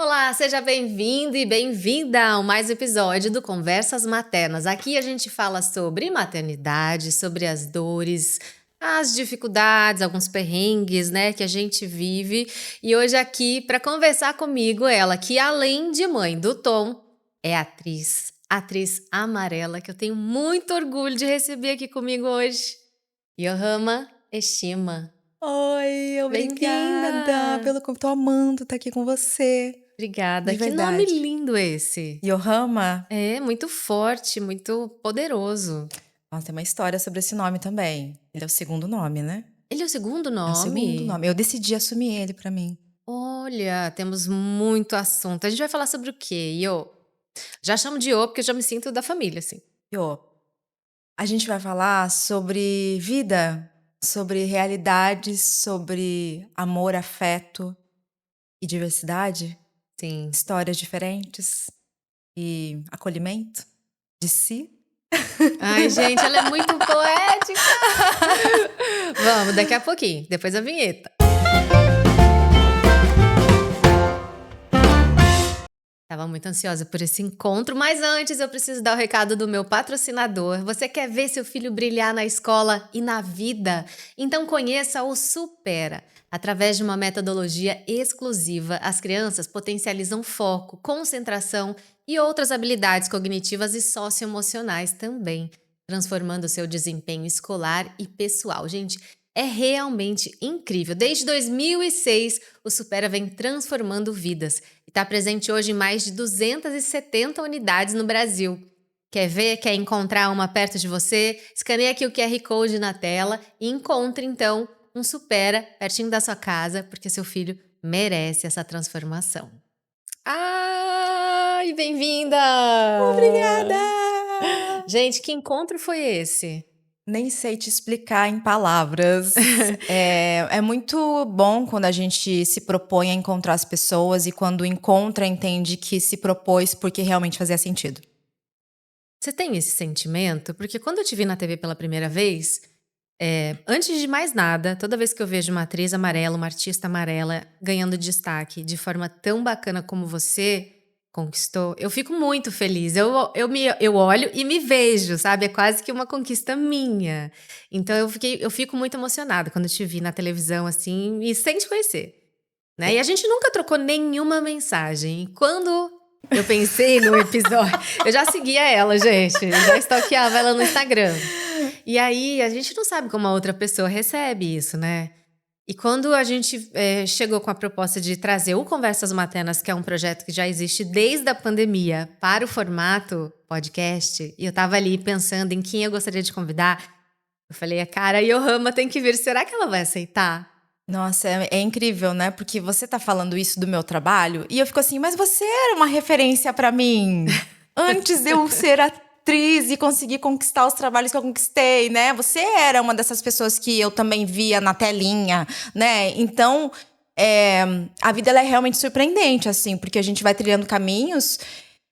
Olá, seja bem-vindo e bem-vinda a mais um episódio do Conversas Maternas. Aqui a gente fala sobre maternidade, sobre as dores, as dificuldades, alguns perrengues, né, que a gente vive. E hoje aqui para conversar comigo, ela que além de mãe do Tom, é atriz Amarela, que eu tenho muito orgulho de receber aqui comigo hoje. Yohama Eshima. Oi, obrigada Bem-vinda! pelo convite. Tô amando estar aqui com você, Obrigada. de Que nome verdade. lindo esse! Yohama? É, muito forte, muito poderoso. Nossa, tem uma história sobre esse nome também. Ele é o segundo nome, né? Ele é o segundo É o segundo nome? nome. Eu decidi assumir ele pra mim. Olha, temos muito assunto. A gente vai falar sobre o quê, Iô? Já chamo de Iô, porque eu já me sinto da família, assim. Yo, a gente vai falar sobre vida, sobre realidades, sobre amor, afeto e diversidade, Sim. histórias diferentes e acolhimento de si. Ai, gente, ela é muito poética! Vamos, daqui a pouquinho, depois a vinheta. Estava muito ansiosa por esse encontro, mas antes eu preciso dar o recado do meu patrocinador. Você quer ver seu filho brilhar na escola e na vida? Então conheça o Supera. Através de uma metodologia exclusiva, as crianças potencializam foco, concentração e outras habilidades cognitivas e socioemocionais também, transformando seu desempenho escolar e pessoal. Gente, é realmente incrível. Desde 2006, o Supera vem transformando vidas e está presente hoje em mais de 270 unidades no Brasil. Quer ver? Quer encontrar uma perto de você? Escaneie aqui o QR Code na tela e encontre, então, um Supera pertinho da sua casa, porque seu filho merece essa transformação. Ai, bem-vinda! Obrigada! Gente, que encontro foi esse? Nem sei te explicar em palavras. É muito bom quando a gente se propõe a encontrar as pessoas e quando encontra, entende que se propôs porque realmente fazia sentido. Você tem esse sentimento? Porque quando eu te vi na TV pela primeira vez, antes de mais nada, toda vez que eu vejo uma atriz amarela, uma artista amarela ganhando destaque de forma tão bacana como você conquistou, eu fico muito feliz. Eu olho e me vejo, sabe? É quase que uma conquista minha. Então eu fico muito emocionada quando eu te vi na televisão, assim, e sem te conhecer. Né? E a gente nunca trocou nenhuma mensagem. E quando eu pensei no episódio, eu já seguia ela, gente. Eu já stalkeava ela no Instagram. E aí, a gente não sabe como a outra pessoa recebe isso, né? E quando a gente chegou com a proposta de trazer o Conversas Maternas, que é um projeto que já existe desde a pandemia, para o formato podcast, e eu tava ali pensando em quem eu gostaria de convidar, eu falei, cara, a Yohama tem que vir, será que ela vai aceitar? Nossa, é incrível, né? Porque você tá falando isso do meu trabalho e eu fico assim, mas você era uma referência pra mim. Antes de eu ser atriz e conseguir conquistar os trabalhos que eu conquistei, né? Você era uma dessas pessoas que eu também via na telinha, né? Então, a vida ela é realmente surpreendente, assim, porque a gente vai trilhando caminhos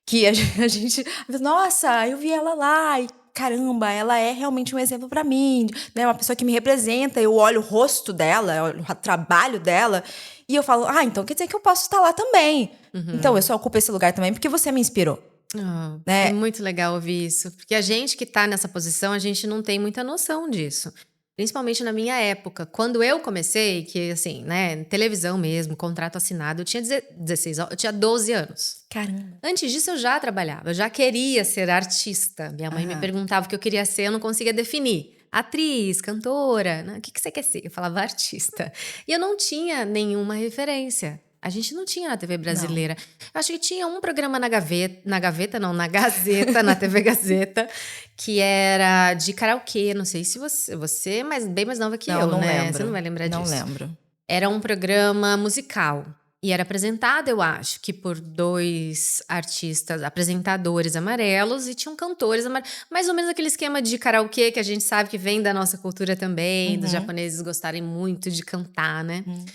que a gente, nossa, eu vi ela lá e caramba, ela é realmente um exemplo pra mim, né? Uma pessoa que me representa. Eu olho o rosto dela, eu olho o trabalho dela e eu falo, então quer dizer que eu posso estar lá também. Então eu só ocupo esse lugar também porque você me inspirou, É né? muito legal ouvir isso, porque a gente que tá nessa posição, a gente não tem muita noção disso. Principalmente na minha época, quando eu comecei, que assim, né, televisão mesmo, contrato assinado, eu tinha 16, eu tinha 12 anos. Caramba. Antes disso eu já trabalhava, eu já queria ser artista. Minha mãe me Aham. perguntava o que eu queria ser, eu não conseguia definir. Atriz, cantora, né? O que você quer ser? Eu falava artista. E eu não tinha nenhuma referência. A gente não tinha na TV Não. brasileira. Eu acho que tinha um programa na Gaveta não, na Gazeta, na TV Gazeta, que era de karaokê. Não sei se você é bem mais nova que Não, eu, não né? Você não lembro. vai lembrar Não disso. lembro. Era um programa musical. E era apresentado, eu acho, que por 2 artistas, apresentadores amarelos e tinham cantores amarelos. Mais ou menos aquele esquema de karaokê que a gente sabe que vem da nossa cultura também, dos Uhum. japoneses gostarem muito de cantar, né? Uhum.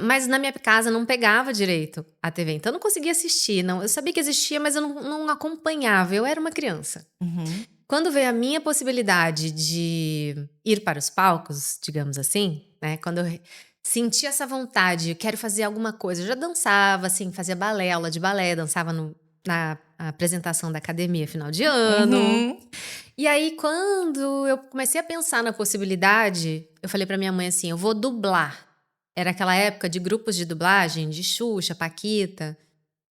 Mas na minha casa não pegava direito a TV, então eu não conseguia assistir. Não, eu sabia que existia, mas eu não acompanhava. Eu era uma criança. Uhum. Quando veio a minha possibilidade de ir para os palcos, digamos assim, né? senti essa vontade, quero fazer alguma coisa. Eu já dançava, assim, fazia balé, aula de balé, dançava na apresentação da academia final de ano. Uhum. E aí, quando eu comecei a pensar na possibilidade, eu falei pra minha mãe assim: eu vou dublar. Era aquela época de grupos de dublagem, de Xuxa, Paquita.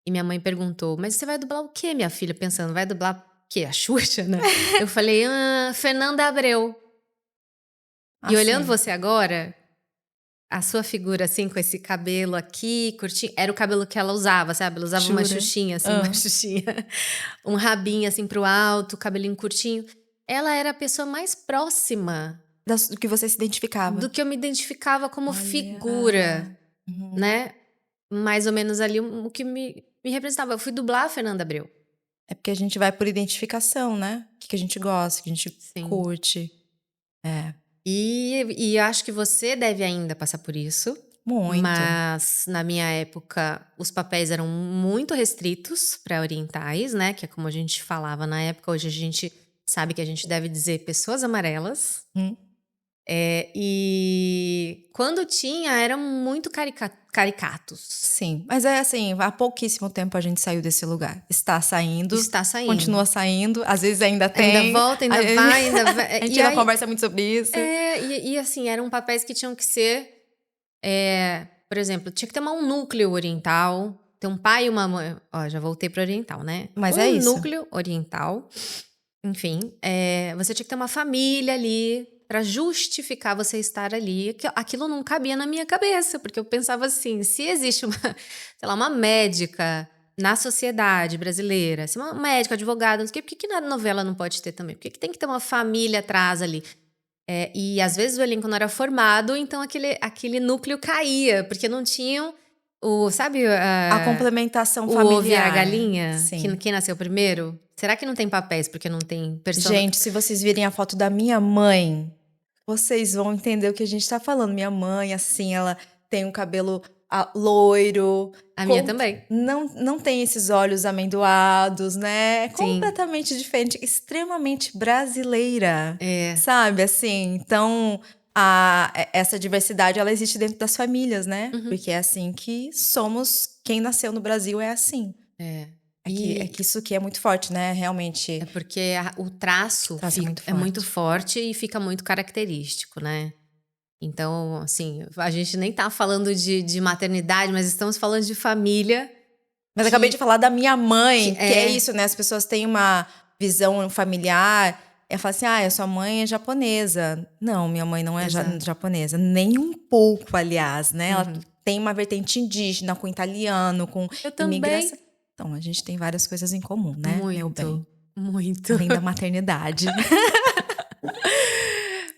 E minha mãe perguntou: mas você vai dublar o quê, minha filha? Pensando, vai dublar o quê? A Xuxa, né? Eu falei: Fernanda Abreu. E olhando Assim, você agora, a sua figura, assim, com esse cabelo aqui, curtinho, era o cabelo que ela usava, sabe? Ela usava uma jura? xuxinha, assim, uma Ah, xuxinha. Um rabinho, assim, pro alto, cabelinho curtinho. Ela era a pessoa mais próxima do que você se identificava. do que eu me identificava como Olha. figura, Uhum. né? Mais ou menos ali o que me representava. Eu fui dublar a Fernanda Abreu. É porque a gente vai por identificação, né? O que que a gente gosta, o que a gente Sim. curte. É, E acho que você deve ainda passar por isso. muito. Mas na minha época, os papéis eram muito restritos para orientais, né? Que é como a gente falava na época. Hoje a gente sabe que a gente deve dizer pessoas amarelas. Hum. E quando tinha, eram muito caricatos. Sim, mas é assim, há pouquíssimo tempo a gente saiu desse lugar. Está saindo, Está saindo. continua saindo, às vezes ainda Ainda tem. volta, ainda vai, ainda vai. A gente E ainda aí, conversa muito sobre isso. e assim, eram papéis que tinham que ser, por exemplo, tinha que ter um núcleo oriental, ter um pai e uma mãe. Ó, já voltei para oriental, né? Mas é Um isso. núcleo oriental, enfim, você tinha que ter uma família ali para justificar você estar ali. Aquilo não cabia na minha cabeça, porque eu pensava assim: se existe uma, sei lá, uma médica na sociedade brasileira, se uma médica, advogada, não sei o quê, por que na novela não pode ter também? Por que tem que ter uma família atrás ali? E às vezes o elenco não era formado, então aquele núcleo caía, porque não tinham sabe, A complementação o ovo e a familiar. galinha? Sim. Quem nasceu primeiro? Será que não tem papéis porque não tem personagem? Gente, se vocês virem a foto da minha mãe, vocês vão entender o que a gente tá falando. Minha mãe, assim, ela tem um cabelo loiro, A minha também. não tem esses olhos amendoados, né? É Sim. completamente diferente, extremamente brasileira, É. sabe? Assim, então essa diversidade ela existe dentro das famílias, né? Uhum. Porque é assim que somos. Quem nasceu no Brasil é assim. É. É que isso que é muito forte, né? É Realmente porque o traço traça muito é muito forte. forte e fica muito característico, né? Então, assim, a gente nem tá falando de maternidade, mas estamos falando de família Mas eu acabei de que, falar da minha que mãe, que é é. isso, né? As pessoas têm uma visão familiar. Ela fala assim: ah, a sua mãe é japonesa. Não, minha mãe não é Exato. japonesa. Nem um pouco, aliás, né? Ela Uhum. tem uma vertente indígena, com italiano, com Eu também. imigração. Então, a gente tem várias coisas em comum, né, meu bem? Muito, muito. Além da maternidade.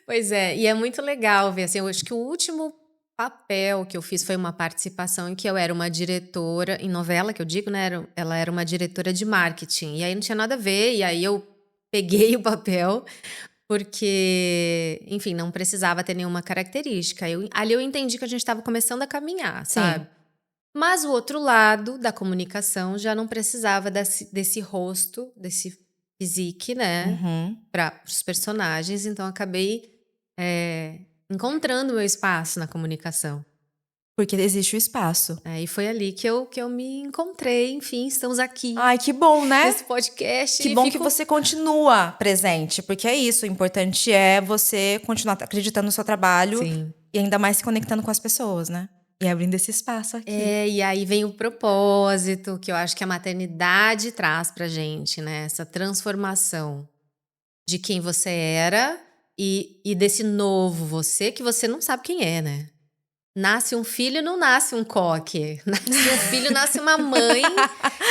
Pois é, e é muito legal ver, assim, eu acho que o último papel que eu fiz foi uma participação em que eu era uma diretora, em novela que eu digo, né, ela era uma diretora de marketing, e aí não tinha nada a ver, e aí eu peguei o papel, porque, enfim, não precisava ter nenhuma característica. Ali eu entendi que a gente estava começando a caminhar, Sim. sabe? Mas o outro lado da comunicação já não precisava desse rosto, desse physique, né, Uhum. para os personagens, então acabei encontrando meu espaço na comunicação. Porque existe o espaço. E foi ali que eu me encontrei, enfim, estamos aqui Ai, que bom, né? nesse podcast Que e bom que fico. você continua presente, porque é isso. O importante é você continuar acreditando no seu trabalho Sim. e ainda mais se conectando com as pessoas, né? E abrindo esse espaço aqui. E aí vem o propósito, que eu acho que a maternidade traz pra gente, né? Essa transformação de quem você era e desse novo você que você não sabe quem é, né? Nasce um filho, não nasce um coque. Nasce um filho, nasce uma mãe,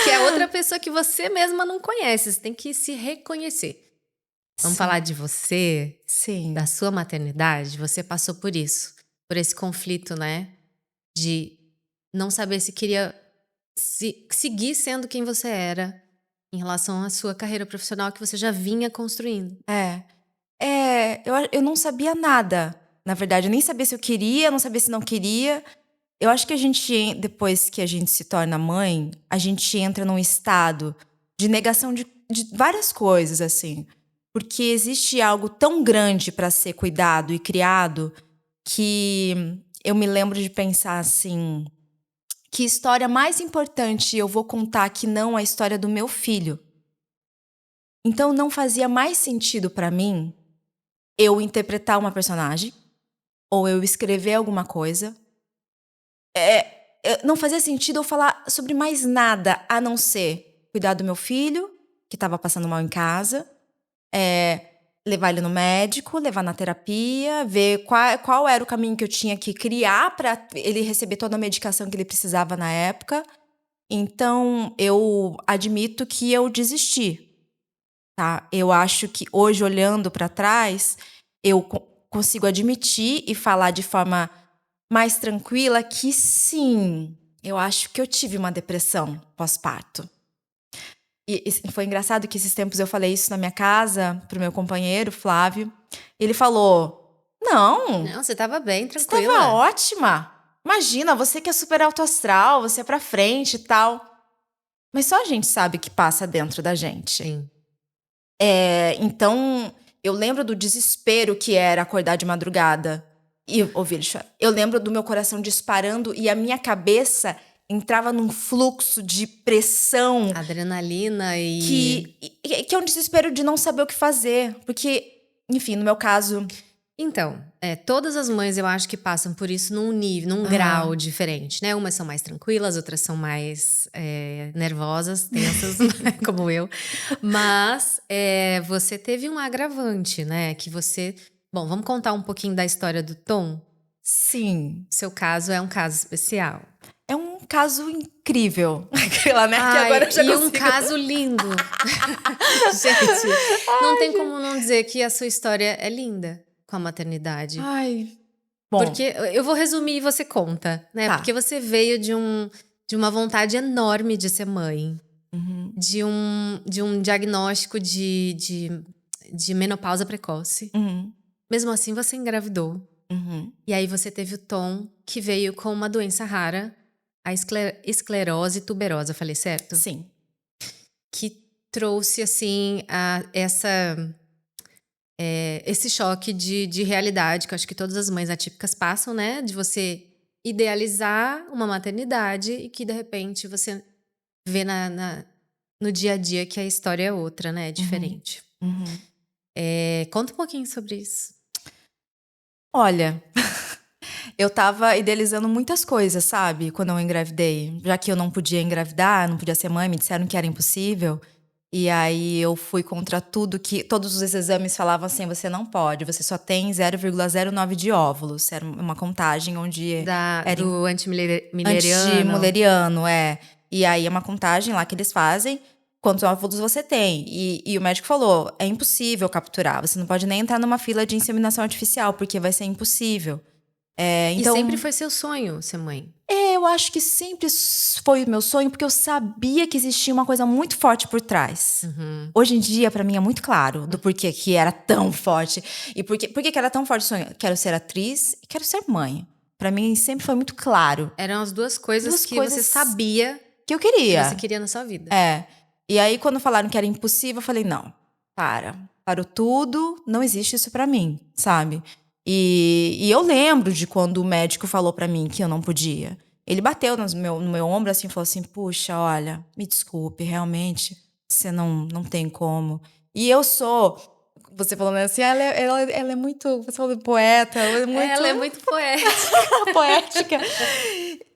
que é outra pessoa que você mesma não conhece. Você tem que se reconhecer. Vamos Sim, falar de você, da sim. sua maternidade? Você passou por isso, por esse conflito, né? De não saber se queria seguir sendo quem você era em relação à sua carreira profissional que você já vinha construindo. É. Eu não sabia nada. Na verdade, eu nem sabia se eu queria, não sabia se não queria. Eu acho que depois que a gente se torna mãe, a gente entra num estado de negação de várias coisas, assim. Porque existe algo tão grande para ser cuidado e criado que eu me lembro de pensar assim, que história mais importante eu vou contar que não a história do meu filho? Então não fazia mais sentido pra mim eu interpretar uma personagem ou eu escrever alguma coisa. Não fazia sentido eu falar sobre mais nada a não ser cuidar do meu filho, que estava passando mal em casa, levar ele no médico, levar na terapia, ver qual era o caminho que eu tinha que criar para ele receber toda a medicação que ele precisava na época. Então, eu admito que eu desisti, tá? Eu acho que hoje, olhando para trás, eu consigo admitir e falar de forma mais tranquila que sim, eu acho que eu tive uma depressão pós-parto. E foi engraçado que esses tempos eu falei isso na minha casa pro meu companheiro, Flávio. Ele falou: Não, Não, você estava bem, você estava tranquila. ótima. Imagina, você que é super alto astral, você é pra frente e tal. Mas só a gente sabe o que passa dentro da gente. Sim. Então, eu lembro do desespero que era acordar de madrugada e ouvir ele chorar. Eu lembro do meu coração disparando e a minha cabeça entrava num fluxo de pressão Adrenalina que é um desespero de não saber o que fazer. Porque, enfim, no meu caso... Então, todas as mães eu acho que passam por isso num nível, num grau diferente, né? Umas são mais tranquilas, outras são mais nervosas, tensas, como eu. Mas você teve um agravante, né? Que você... Bom, vamos contar um pouquinho da história do Tom? Sim. Seu caso é um caso especial. É um caso incrível. Aquela, né? Que Ai, agora eu já e um consigo... caso lindo. Gente, não tem como não dizer que a sua história é linda com a maternidade. Ai, bom, Porque eu vou resumir e você conta, né? tá. Porque você veio de uma vontade enorme de ser mãe, Uhum, de um diagnóstico de menopausa precoce. uhum, Mesmo assim, você engravidou. uhum. E aí você teve o Tom, que veio com uma doença rara, a esclerose tuberosa, falei certo? Sim. Que trouxe, assim, esse choque de realidade que eu acho que todas as mães atípicas passam, né? De você idealizar uma maternidade e que, de repente, você vê no dia a dia que a história é outra, né? É Uhum, diferente. uhum. Conta um pouquinho sobre isso. Olha, eu tava idealizando muitas coisas, sabe? Quando eu engravidei. Já que eu não podia engravidar, não podia ser mãe, me disseram que era impossível. E aí eu fui contra tudo que... Todos os exames falavam assim, você não pode, você só tem 0,09 de óvulos. Era uma contagem onde era Do antimileriano. anti-mulleriano, E aí é uma contagem lá que eles fazem, quantos óvulos você tem. E o médico falou, é impossível capturar, você não pode nem entrar numa fila de inseminação artificial, porque vai ser impossível. E sempre Então, foi seu sonho ser mãe. eu acho que sempre foi o meu sonho, porque eu sabia que existia uma coisa muito forte por trás. Uhum. Hoje em dia, pra mim, é muito claro do porquê que era tão forte. E por que era tão forte o sonho? Quero ser atriz e quero ser mãe. Pra mim, sempre foi muito claro. Eram as duas coisas Duas que você coisas sabia que eu que queria. você queria na sua vida. E aí, quando falaram que era impossível, eu falei, não, parou tudo, não existe isso pra mim, sabe? E eu lembro de quando o médico falou pra mim que eu não podia. Ele bateu no meu ombro assim e falou assim, puxa, olha, me desculpe, realmente, você não tem como. E eu sou... Você falando assim, ela é muito... Você falou poeta, ela é muito... Ela é muito poética. poética.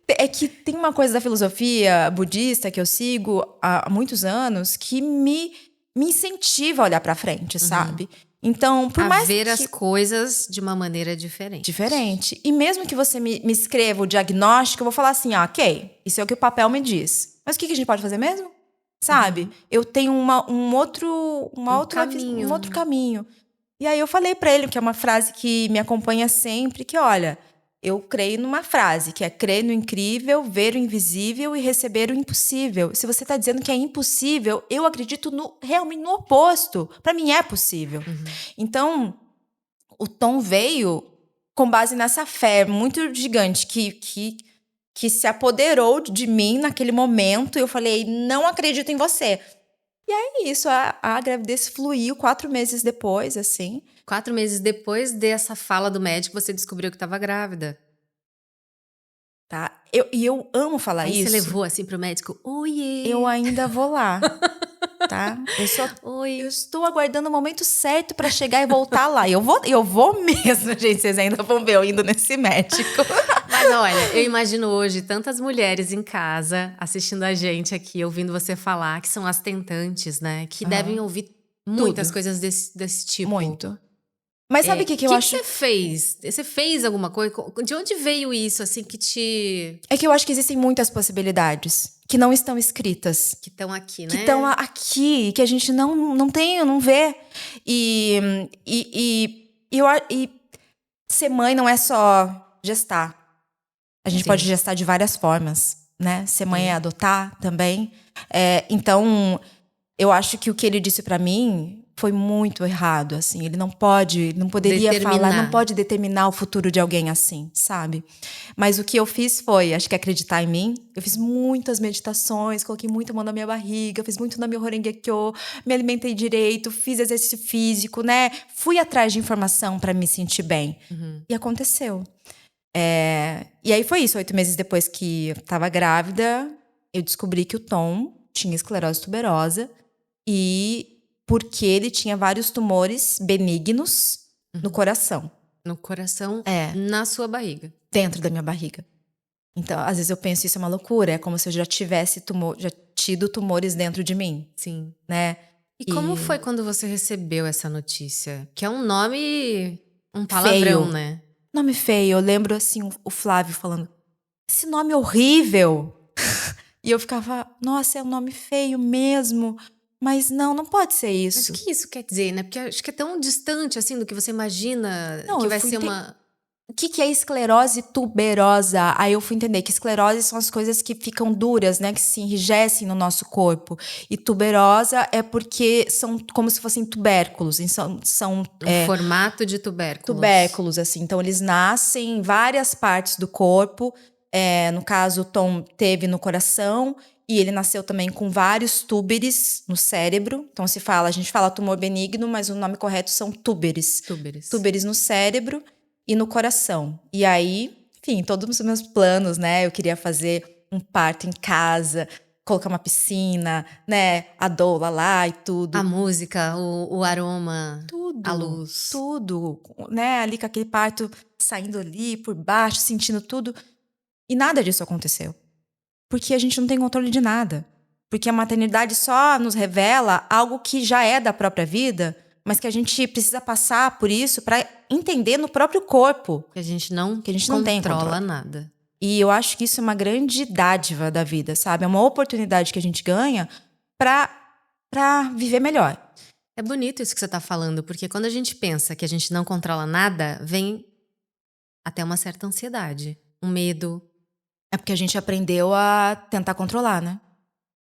É que tem uma coisa da filosofia budista que eu sigo há muitos anos que me incentiva a olhar pra frente, sabe? Então, por A mais ver que... as coisas de uma maneira diferente. Diferente. E mesmo que você me escreva o diagnóstico, eu vou falar assim, ok, isso é o que o papel me diz. Mas o que a gente pode fazer mesmo? Sabe? Eu tenho um outro caminho. E aí eu falei pra ele, que é uma frase que me acompanha sempre, que olha, eu creio numa frase, que é crer no incrível, ver o invisível e receber o impossível. Se você tá dizendo que é impossível, eu acredito realmente no oposto. Pra mim é possível. Então, o Tom veio com base nessa fé muito gigante que se apoderou de mim naquele momento. Eu falei, não acredito em você. E aí isso, a gravidez fluiu 4 meses depois, assim. 4 meses depois dessa fala do médico, você descobriu que estava grávida. tá? E eu amo falar Aí isso. você levou assim pro médico, oiê. Eu ainda vou lá, tá? Oi. Eu estou aguardando o momento certo pra chegar e voltar lá. E eu vou mesmo, gente. Vocês ainda vão ver eu indo nesse médico. Mas olha, eu imagino hoje tantas mulheres em casa assistindo a gente aqui, ouvindo você falar, que são as tentantes, né? Que devem ouvir muitas coisas desse tipo. Muito. Mas sabe o que eu que acho? você fez? Você fez alguma coisa? De onde veio isso, assim, que te... É que eu acho que existem muitas possibilidades que não estão escritas. Que estão aqui, né? Que estão aqui, que a gente não tem, não vê. E ser mãe não é só gestar. A gente pode gestar de várias formas, né? Ser mãe é adotar também. Então, eu acho que o que ele disse pra mim foi muito errado, assim. Ele não poderia falar, não pode determinar o futuro de alguém assim, sabe? Mas o que eu fiz foi, acho que acreditar em mim. Eu fiz muitas meditações, coloquei muita mão na minha barriga, fiz muito na minha Horengekyo, me alimentei direito, fiz exercício físico, né? Fui atrás de informação pra me sentir bem. E aconteceu. E aí foi isso, 8 meses depois que eu tava grávida, eu descobri que o Tom tinha esclerose tuberosa e porque ele tinha vários tumores benignos no coração. No coração, na sua barriga. Dentro da minha barriga. Então, às vezes eu penso, isso é uma loucura, é como se eu já tivesse já tido tumores dentro de mim. Sim. Né? E como foi quando você recebeu essa notícia? Que é um nome, um palavrão, feio. né? Nome feio. Eu lembro, assim, o Flávio falando, esse nome é horrível. E eu ficava, nossa, é um nome feio mesmo. Mas não pode ser isso. Mas o que isso quer dizer, né? Porque acho que é tão distante, assim, do que você imagina Não, que eu vai fui ser uma... O que é esclerose tuberosa? Aí eu fui entender que esclerose são as coisas que ficam duras, né? Que se enrijecem no nosso corpo. E tuberosa é porque são como se fossem tubérculos. São formato de tubérculos. Tubérculos, assim. Então, eles nascem em várias partes do corpo. No caso, o Tom teve no coração. E ele nasceu também com vários túberes no cérebro. Então, a gente fala tumor benigno, mas o nome correto são túberes. Túberes no cérebro e no coração. E aí, enfim, todos os meus planos, né? Eu queria fazer um parto em casa, colocar uma piscina, né? A doula lá e tudo. A música, o aroma, tudo, a luz. Tudo, né? Ali com aquele parto saindo ali por baixo, sentindo tudo. E nada disso aconteceu. Porque a gente não tem controle de nada. Porque a maternidade só nos revela algo que já é da própria vida, mas que a gente precisa passar por isso para entender no próprio corpo. Que a gente não tem controla nada. E eu acho que isso é uma grande dádiva da vida, sabe? É uma oportunidade que a gente ganha pra viver melhor. É bonito isso que você tá falando, porque quando a gente pensa que a gente não controla nada, vem até uma certa ansiedade, um medo. É porque a gente aprendeu a tentar controlar, né?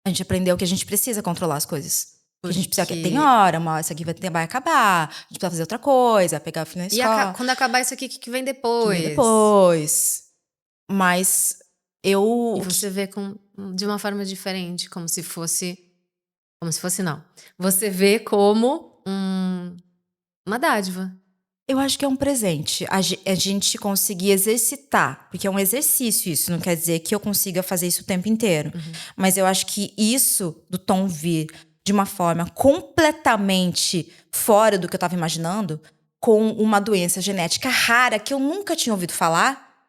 A gente aprendeu que a gente precisa controlar as coisas. Que a gente precisa que tem hora, uma hora isso aqui vai acabar, a gente precisa fazer outra coisa, pegar o filho na escola. E quando acabar isso aqui, o que vem depois? Que vem depois. Mas eu... E você vê de uma forma diferente, como se fosse não. Você vê como uma dádiva. Eu acho que é um presente. A gente conseguir exercitar. Porque é um exercício isso. Não quer dizer que eu consiga fazer isso o tempo inteiro. Mas eu acho que isso do Tom vir de uma forma completamente fora do que eu estava imaginando, com uma doença genética rara que eu nunca tinha ouvido falar,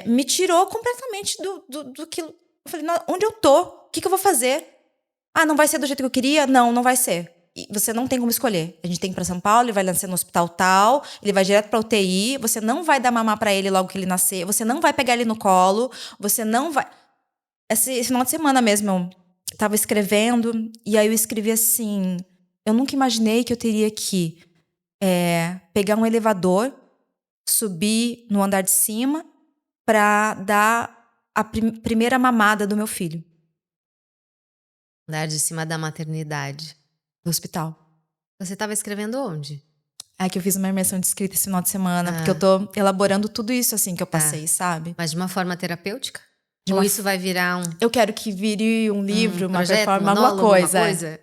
me tirou completamente do que... Eu falei, onde eu tô? O que eu vou fazer? Ah, não vai ser do jeito que eu queria? Não vai ser. E você não tem como escolher. A gente tem que ir pra São Paulo, ele vai nascer no hospital tal, ele vai direto pra UTI, você não vai dar mamar pra ele logo que ele nascer, você não vai pegar ele no colo, você não vai... Esse final de semana mesmo, eu tava escrevendo, e aí eu escrevi assim, eu nunca imaginei que eu teria que pegar um elevador, subir no andar de cima, pra dar a primeira mamada do meu filho. Andar de cima da maternidade. Do hospital. Você estava escrevendo onde? Que eu fiz uma imersão de escrita esse final de semana, porque eu tô elaborando tudo isso, assim, que eu passei, sabe? Mas de uma forma terapêutica? Ou isso vai virar um... Eu quero que vire um livro, uma projeto, performance, monólogo, alguma coisa. Uma coisa?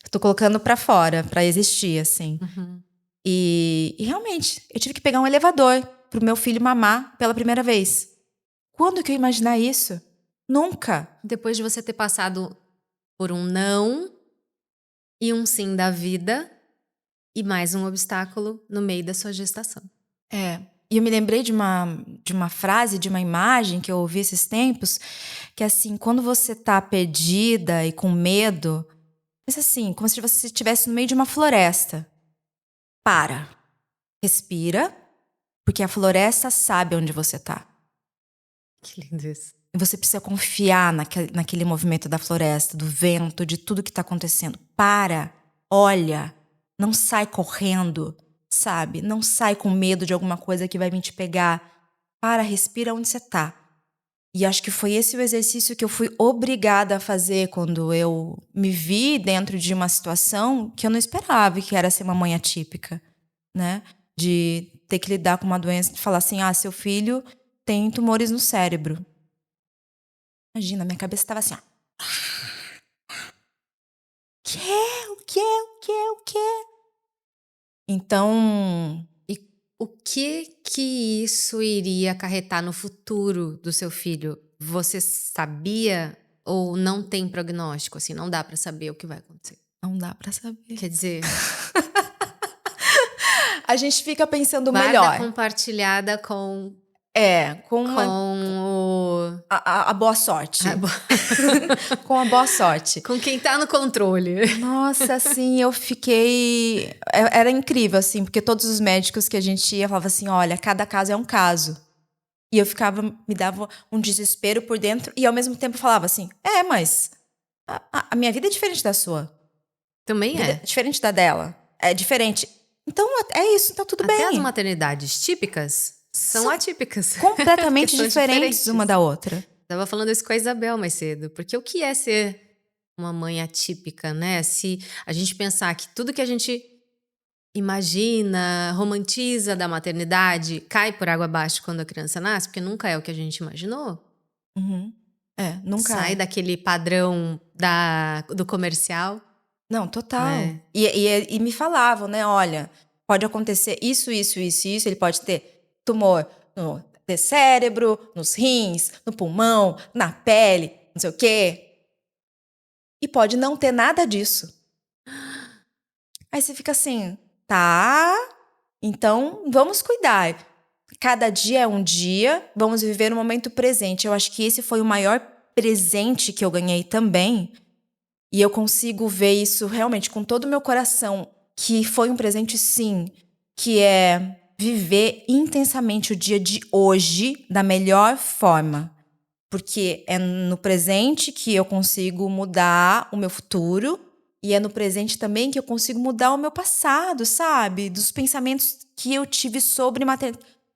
Eu tô colocando pra fora, pra existir, assim. E realmente, eu tive que pegar um elevador pro meu filho mamar pela primeira vez. Quando que eu ia imaginar isso? Nunca. Depois de você ter passado por um não e um sim da vida e mais um obstáculo no meio da sua gestação. É. E eu me lembrei de uma frase, de uma imagem que eu ouvi esses tempos, que é assim, quando você tá perdida e com medo, pensa assim, como se você estivesse no meio de uma floresta. Para, respira, porque a floresta sabe onde você tá. Que lindo isso. E você precisa confiar naquele movimento da floresta, do vento, de tudo que tá acontecendo. Para, olha, não sai correndo, sabe? Não sai com medo de alguma coisa que vai vir te pegar. Para, respira onde você tá. E acho que foi esse o exercício que eu fui obrigada a fazer quando eu me vi dentro de uma situação que eu não esperava, que era ser uma mãe atípica, né? De ter que lidar com uma doença, de falar assim, seu filho tem tumores no cérebro. Imagina, minha cabeça estava assim, ó. O quê? Então, E o que isso iria acarretar no futuro do seu filho? Você sabia ou não tem prognóstico? Assim, não dá pra saber o que vai acontecer. não dá pra saber. Quer dizer, A gente fica pensando guarda melhor. compartilhada com Com a boa sorte. Com a boa sorte. com quem tá no controle. Nossa, assim, eu fiquei... Era incrível, assim, porque todos os médicos que a gente ia falavam assim, olha, cada caso é um caso. E eu me dava um desespero por dentro e ao mesmo tempo falava assim, mas a minha vida é diferente da sua. Também Vida é. diferente da dela. É diferente. Então, é isso, então tudo Até bem. as maternidades típicas são atípicas. Completamente Porque são diferentes uma da outra. Tava falando isso com a Isabel mais cedo. Porque o que é ser uma mãe atípica, né? Se a gente pensar que tudo que a gente imagina, romantiza da maternidade, cai por água abaixo quando a criança nasce, porque nunca é o que a gente imaginou. Uhum. Nunca Sai é. daquele padrão do comercial. Não, total. Né? E me falavam, né? Olha, pode acontecer isso. Ele pode ter tumor no cérebro, nos rins, no pulmão, na pele, não sei o quê. E pode não ter nada disso. Aí você fica assim, tá, então vamos cuidar. Cada dia é um dia, vamos viver o momento presente. Eu acho que esse foi o maior presente que eu ganhei também. E eu consigo ver isso realmente com todo o meu coração, que foi um presente sim, que é viver intensamente o dia de hoje da melhor forma. Porque é no presente que eu consigo mudar o meu futuro e é no presente também que eu consigo mudar o meu passado, sabe? Dos pensamentos que eu tive sobre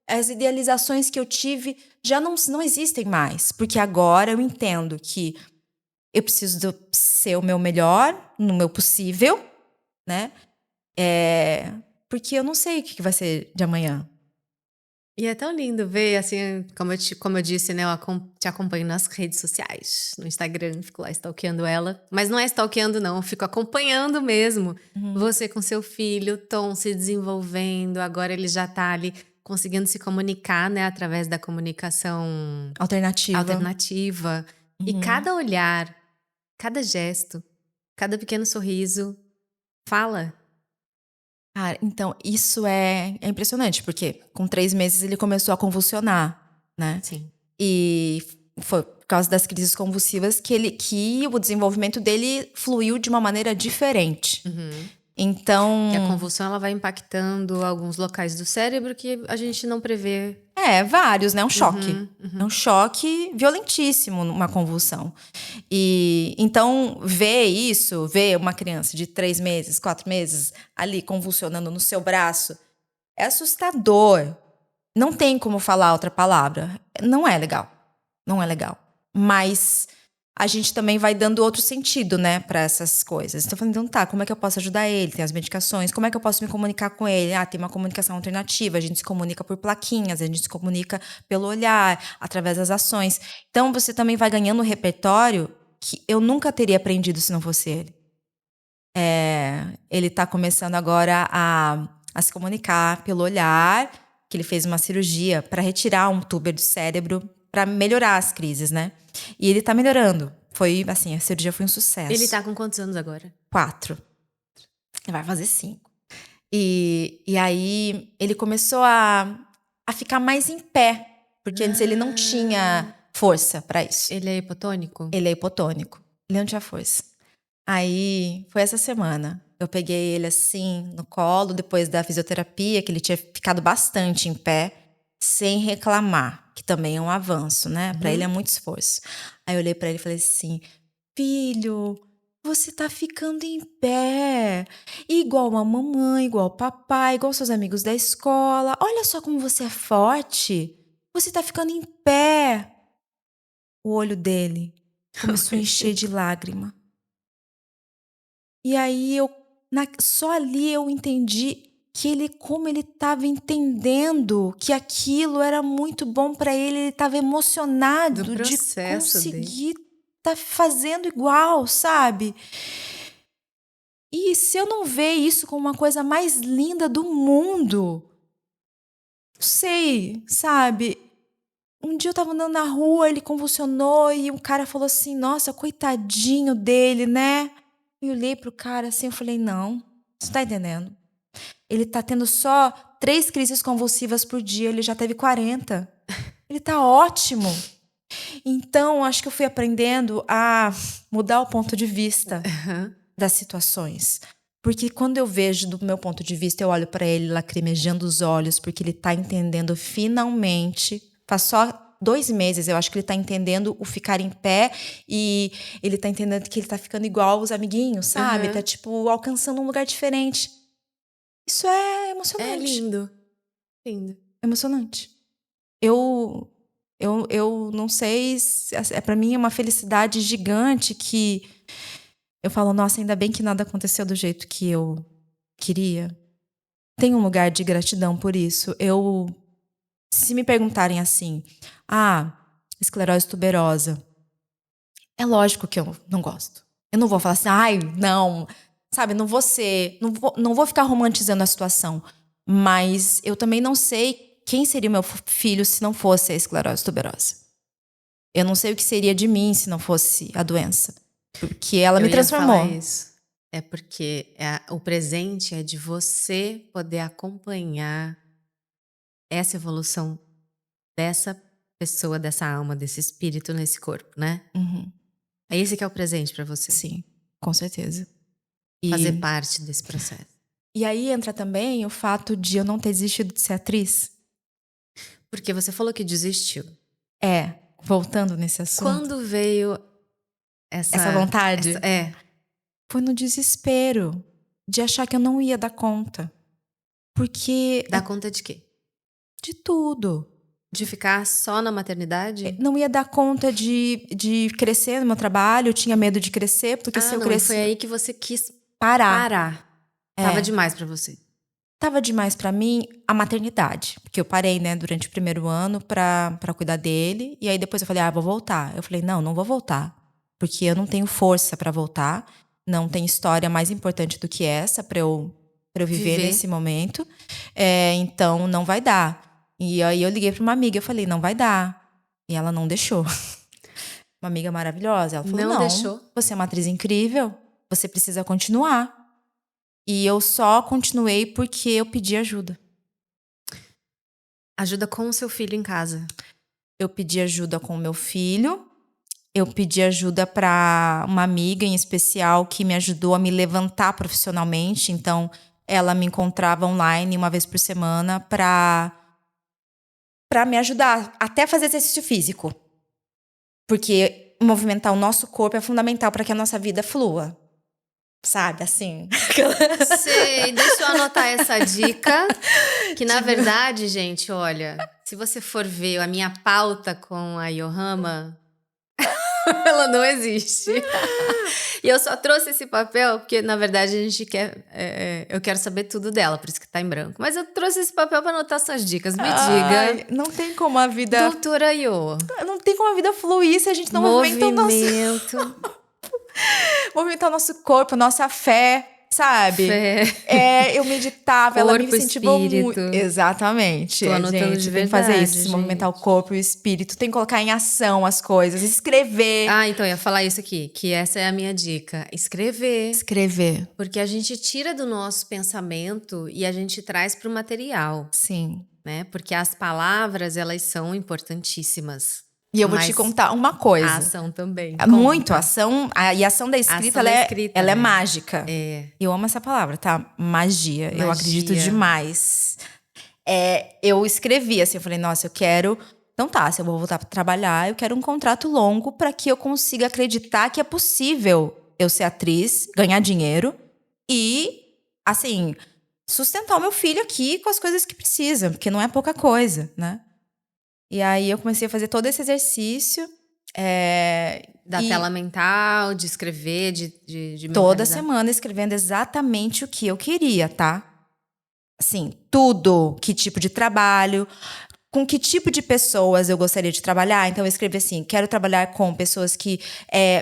as idealizações que eu tive já não existem mais. Porque agora eu entendo que eu preciso ser o meu melhor, no meu possível, né? Porque eu não sei o que vai ser de amanhã. E é tão lindo ver, assim, como eu disse, né? Eu te acompanho nas redes sociais, no Instagram, fico lá stalkeando ela. Mas não é stalkeando, não, eu fico acompanhando mesmo. Você com seu filho, Tom se desenvolvendo, agora ele já tá ali conseguindo se comunicar, né? Através da comunicação alternativa. E cada olhar, cada gesto, cada pequeno sorriso fala. Cara, então, isso é impressionante, porque com 3 meses ele começou a convulsionar, né? Sim. E foi por causa das crises convulsivas que o desenvolvimento dele fluiu de uma maneira diferente. Então... Que a convulsão ela vai impactando alguns locais do cérebro que a gente não prevê. Vários, né? Um choque. É um choque violentíssimo, uma convulsão. E então, ver uma criança de 3 meses, 4 meses ali convulsionando no seu braço, é assustador. Não tem como falar outra palavra. Não é legal. Não é legal. Mas a gente também vai dando outro sentido, né, para essas coisas. Então, falando, então tá, como é que eu posso ajudar ele? Tem as medicações, como é que eu posso me comunicar com ele? Tem uma comunicação alternativa, a gente se comunica por plaquinhas, a gente se comunica pelo olhar, através das ações. Então, você também vai ganhando um repertório que eu nunca teria aprendido se não fosse ele. Ele tá começando agora a se comunicar pelo olhar, que ele fez uma cirurgia para retirar um tuber do cérebro, pra melhorar as crises, né? E ele tá melhorando. Foi, assim, a cirurgia foi um sucesso. Ele tá com quantos anos agora? 4. Vai fazer 5. E aí ele começou a ficar mais em pé. Porque antes ele não tinha força pra isso. Ele é hipotônico? Ele é hipotônico. Ele não tinha força. Aí, foi essa semana. Eu peguei ele assim, no colo, depois da fisioterapia, que ele tinha ficado bastante em pé, sem reclamar, que também é um avanço, né? Pra ele é muito esforço. Aí eu olhei pra ele e falei assim: filho, você tá ficando em pé, igual a mamãe, igual o papai, igual seus amigos da escola. Olha só como você é forte. Você tá ficando em pé. O olho dele começou a encher de lágrima. E aí, só ali eu entendi que como ele estava entendendo que aquilo era muito bom para ele estava emocionado Do de processo dele. conseguir estar fazendo igual, sabe? E se eu não ver isso como uma coisa mais linda do mundo, não sei, sabe? Um dia eu tava andando na rua, ele convulsionou e um cara falou assim: nossa, coitadinho dele, né? Eu olhei pro cara assim, eu falei: não, você tá entendendo? Ele tá tendo só 3 crises convulsivas por dia, ele já teve 40. Ele tá ótimo. Então, acho que eu fui aprendendo a mudar o ponto de vista das situações. Porque quando eu vejo do meu ponto de vista, eu olho pra ele lacrimejando os olhos, porque ele tá entendendo finalmente. Faz só 2 meses, eu acho que ele tá entendendo o ficar em pé e ele tá entendendo que ele tá ficando igual os amiguinhos, sabe? Tá, tipo, alcançando um lugar diferente. Isso é emocionante. É lindo. Lindo. Emocionante. Eu não sei, pra mim é uma felicidade gigante que eu falo, nossa, ainda bem que nada aconteceu do jeito que eu queria. Tem um lugar de gratidão por isso. Se me perguntarem assim, esclerose tuberosa, é lógico que eu não gosto. Eu não vou falar assim, ai, não, sabe, não vou ficar romantizando a situação. Mas eu também não sei quem seria o meu filho se não fosse a esclerose tuberosa. Eu não sei o que seria de mim se não fosse a doença. Porque ela me transformou. Eu ia falar isso. É porque o presente é de você poder acompanhar essa evolução dessa pessoa, dessa alma, desse espírito nesse corpo, né? Uhum. É esse que é o presente pra você. Sim, com certeza. Fazer parte desse processo. E aí entra também o fato de eu não ter desistido de ser atriz. Porque você falou que desistiu. Voltando nesse assunto. Quando veio essa vontade? Foi no desespero de achar que eu não ia dar conta. Porque... Dar conta de quê? De tudo. De ficar só na maternidade? Não ia dar conta de crescer no meu trabalho, eu tinha medo de crescer, porque se eu crescer... Foi aí que você quis parar. Tava demais pra você. Tava demais pra mim a maternidade. Porque eu parei, né, durante o primeiro ano pra cuidar dele. E aí depois eu falei, vou voltar. Eu falei, não vou voltar. Porque eu não tenho força pra voltar. Não tem história mais importante do que essa pra eu viver nesse momento. Então, não vai dar. E aí eu liguei pra uma amiga, eu falei, não vai dar. E ela não deixou. Uma amiga maravilhosa. Ela falou, não deixou. Você é uma atriz incrível, você precisa continuar. E eu só continuei porque eu pedi ajuda. Ajuda com o seu filho em casa? Eu pedi ajuda com o meu filho. Eu pedi ajuda para uma amiga em especial que me ajudou a me levantar profissionalmente. Então, ela me encontrava online uma vez por semana para me ajudar até a fazer exercício físico. Porque movimentar o nosso corpo é fundamental para que a nossa vida flua. Sabe, assim. Sei, deixa eu anotar essa dica. Que na verdade, gente, olha, se você for ver a minha pauta com a Yohama, ela não existe. E eu só trouxe esse papel porque, na verdade, a gente quer. Eu quero saber tudo dela, por isso que tá em branco. Mas eu trouxe esse papel pra anotar suas dicas. Me diga. Não tem como a vida. Doutora Yo. Não tem como a vida fluir se a gente não movimentar o nosso corpo, a nossa fé. sabe? Fé. Eu meditava, ela me Corpo, incentivou muito. espírito. Exatamente. Tô anotando Gente, de tem que fazer verdade, isso, se movimentar o gente. corpo e o espírito, tem que colocar em ação as coisas, escrever. Ah, então eu ia falar isso aqui, que essa é a minha dica. Escrever. Escrever, Porque a gente tira do nosso pensamento e a gente traz para o material, sim. né? Porque as palavras, elas são importantíssimas. E eu vou te Mas contar uma a coisa. ação também. Muito, Conta. e a ação da A escrita, ação da escrita, ela é né? mágica. É. Eu amo essa palavra, tá? Magia. Eu acredito Magia. demais. Eu escrevi assim, eu falei, nossa, eu quero. Então tá, se eu vou voltar para trabalhar, eu quero um contrato longo para que eu consiga acreditar que é possível eu ser atriz, ganhar dinheiro e, assim, sustentar o meu filho aqui com as coisas que precisa, porque não é pouca coisa, né? E aí eu comecei a fazer todo esse exercício. Da E tela mental, de escrever, de toda mentalizar. semana escrevendo exatamente o que eu queria, tá? Assim, tudo, que tipo de trabalho, com que tipo de pessoas eu gostaria de trabalhar. Então eu escrevi assim, quero trabalhar com pessoas que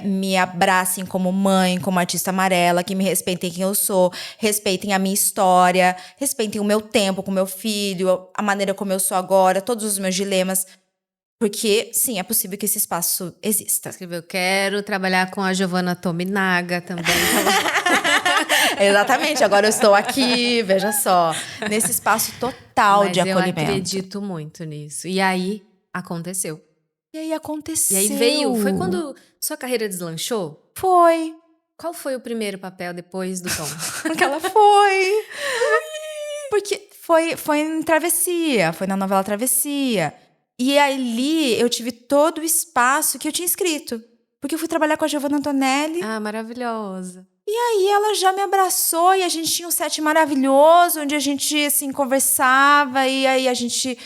me abracem como mãe, como artista amarela, que me respeitem quem eu sou, respeitem a minha história, respeitem o meu tempo com meu filho, a maneira como eu sou agora, todos os meus dilemas. Porque, sim, é possível que esse espaço exista. Escreveu, quero trabalhar com a Giovanna Tominaga também. Exatamente, agora eu estou aqui, veja só, nesse espaço total de Mas eu acolhimento. acredito muito nisso. E aí, aconteceu. E aí aconteceu. E aí veio, foi quando sua carreira deslanchou? Foi. Qual foi o primeiro papel depois do Tom? Que ela foi. Porque foi em Travessia, foi na novela Travessia. E ali eu tive todo o espaço que eu tinha escrito. Porque eu fui trabalhar com a Giovanna Antonelli. Ah, maravilhosa. E aí ela já me abraçou e a gente tinha um set maravilhoso, onde a gente, assim, conversava. E aí a gente...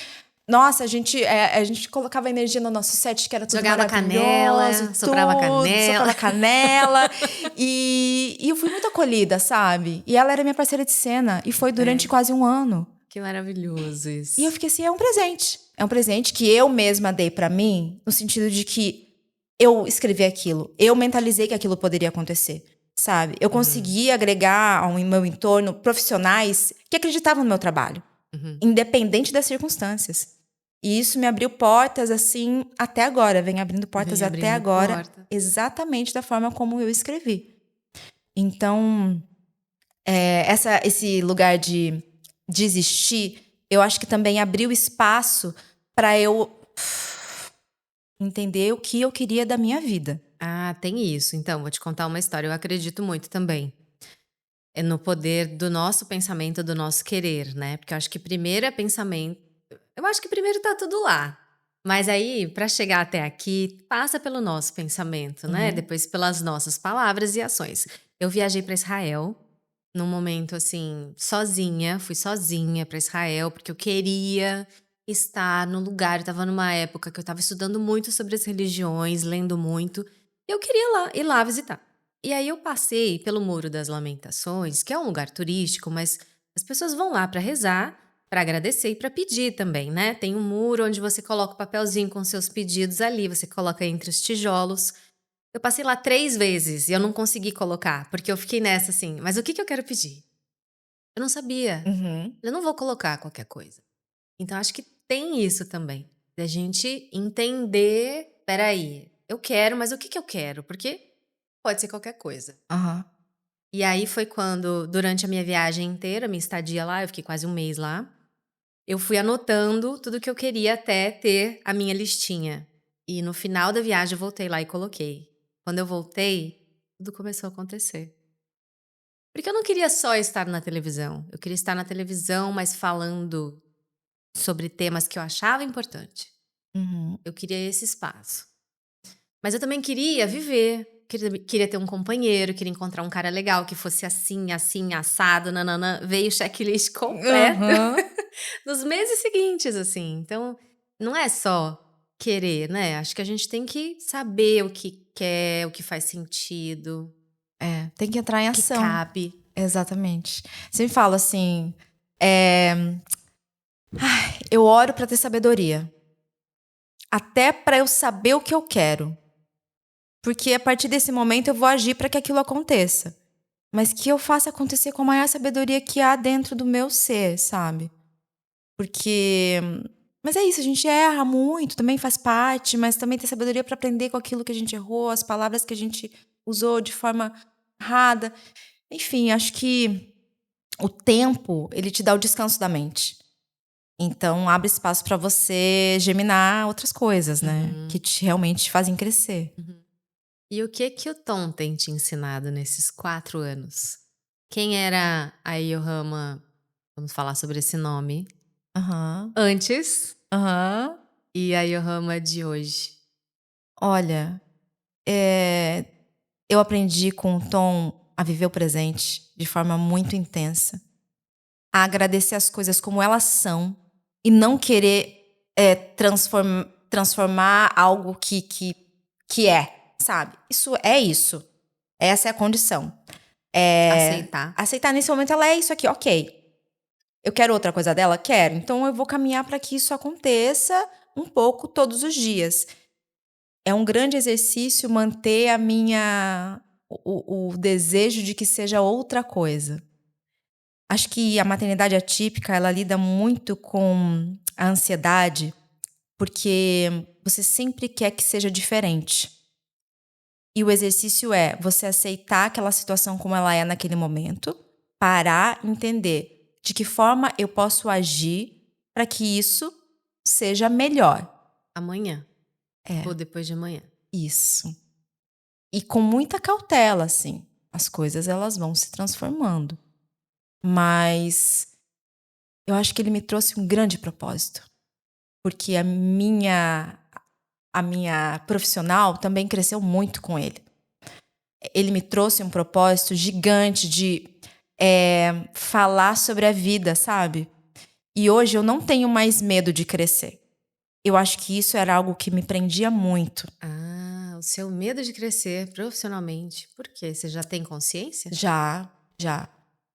Nossa, a gente colocava energia no nosso set, que era tudo Jogava maravilhoso. canela, soprava canela. Soprava canela. e eu fui muito acolhida, sabe? E ela era minha parceira de cena. E foi durante quase um ano. Que maravilhoso isso. E eu fiquei assim, é um presente. É um presente que eu mesma dei pra mim, no sentido de que eu escrevi aquilo. Eu mentalizei que aquilo poderia acontecer, sabe? Eu consegui agregar ao meu entorno profissionais que acreditavam no meu trabalho. Independente das circunstâncias. E isso me abriu portas, assim, até agora. Vem abrindo portas até agora. Exatamente da forma como eu escrevi. Então, esse lugar de desistir, eu acho que também abriu espaço para eu entender o que eu queria da minha vida. Ah, tem isso. Então, vou te contar uma história. Eu acredito muito também. É no poder do nosso pensamento, do nosso querer, né? Porque eu acho que primeiro é pensamento. Eu acho que primeiro tá tudo lá. Mas aí, para chegar até aqui, passa pelo nosso pensamento, né? Depois pelas nossas palavras e ações. Eu viajei para Israel num momento assim, sozinha, fui sozinha para Israel porque eu queria estar no lugar. Eu tava numa época que eu tava estudando muito sobre as religiões, lendo muito. E eu queria ir lá visitar. E aí eu passei pelo Muro das Lamentações, que é um lugar turístico, mas as pessoas vão lá para rezar, para agradecer e para pedir também, né? Tem um muro onde você coloca o papelzinho com seus pedidos ali, você coloca entre os tijolos. Eu passei lá 3 vezes e eu não consegui colocar, porque eu fiquei nessa assim, mas o que eu quero pedir? Eu não sabia. Eu não vou colocar qualquer coisa. Então acho que tem isso também, da gente entender, peraí, eu quero, mas o que eu quero? Porque pode ser qualquer coisa. E aí foi quando, durante a minha viagem inteira, minha estadia lá, eu fiquei quase um mês lá, eu fui anotando tudo que eu queria até ter a minha listinha. E no final da viagem eu voltei lá e coloquei. Quando eu voltei, tudo começou a acontecer. Porque eu não queria só estar na televisão. Eu queria estar na televisão, mas falando sobre temas que eu achava importante. Eu queria esse espaço. Mas eu também queria viver. Queria ter um companheiro, queria encontrar um cara legal que fosse assim, assim, assado, nananã. Veio o checklist completo nos meses seguintes, assim. Então, não é só querer, né? Acho que a gente tem que saber o que quer, o que faz sentido, Tem que entrar em o que ação. cabe. Exatamente. Você me fala assim, eu oro para ter sabedoria. Até para eu saber o que eu quero. Porque a partir desse momento eu vou agir para que aquilo aconteça. mas que eu faça acontecer com a maior sabedoria que há dentro do meu ser, sabe? Porque. Mas é isso, a gente erra muito, também faz parte, mas também tem sabedoria para aprender com aquilo que a gente errou, as palavras que a gente usou de forma errada. Enfim, acho que o tempo, ele te dá o descanso da mente. Então, abre espaço para você geminar outras coisas, né? Que realmente te fazem crescer. E o que o Tom tem te ensinado nesses 4 anos? Quem era a Yohama, vamos falar sobre esse nome, Aham. antes Aham. e a Yohama de hoje? Olha, eu aprendi com o Tom a viver o presente de forma muito intensa. A agradecer as coisas como elas são e não querer transformar algo que é, sabe? Isso é isso. Essa é a condição. Aceitar. Aceitar nesse momento ela é isso aqui, ok. Eu quero outra coisa dela? Quero. Então eu vou caminhar para que isso aconteça um pouco todos os dias. É um grande exercício manter o desejo de que seja outra coisa. Acho que a maternidade atípica, ela lida muito com a ansiedade, porque você sempre quer que seja diferente. E o exercício é você aceitar aquela situação como ela é naquele momento, parar, entender de que forma eu posso agir para que isso seja melhor. Amanhã ou É, depois de amanhã. isso. E com muita cautela, assim. As coisas, elas vão se transformando. Mas eu acho que ele me trouxe um grande propósito. Porque a minha profissional também cresceu muito com ele. Ele me trouxe um propósito gigante de falar sobre a vida, sabe? E hoje eu não tenho mais medo de crescer. Eu acho que isso era algo que me prendia muito. Ah, o seu medo de crescer profissionalmente. Por quê? Você já tem consciência? Já.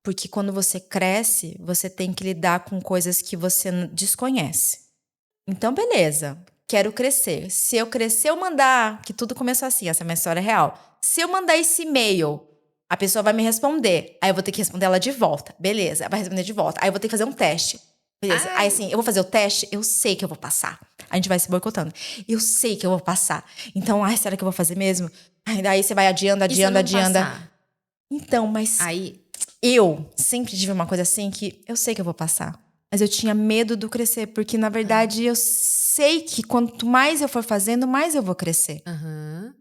Porque quando você cresce, você tem que lidar com coisas que você desconhece. Então, beleza. Quero crescer. Se eu crescer, eu mandar, que tudo começou assim, essa é a minha história real. Se eu mandar esse e-mail, a pessoa vai me responder. Aí eu vou ter que responder ela de volta. Beleza, vai responder de volta. Aí eu vou ter que fazer um teste. Beleza. Aí assim, eu vou fazer o teste, eu sei que eu vou passar. A gente vai se boicotando. Eu sei que eu vou passar. Então, será que eu vou fazer mesmo? Aí daí você vai adiando. E se não passar? Então, mas Aí, eu sempre tive uma coisa assim que eu sei que eu vou passar. Mas eu tinha medo do crescer, porque na verdade eu sei que quanto mais eu for fazendo, mais eu vou crescer.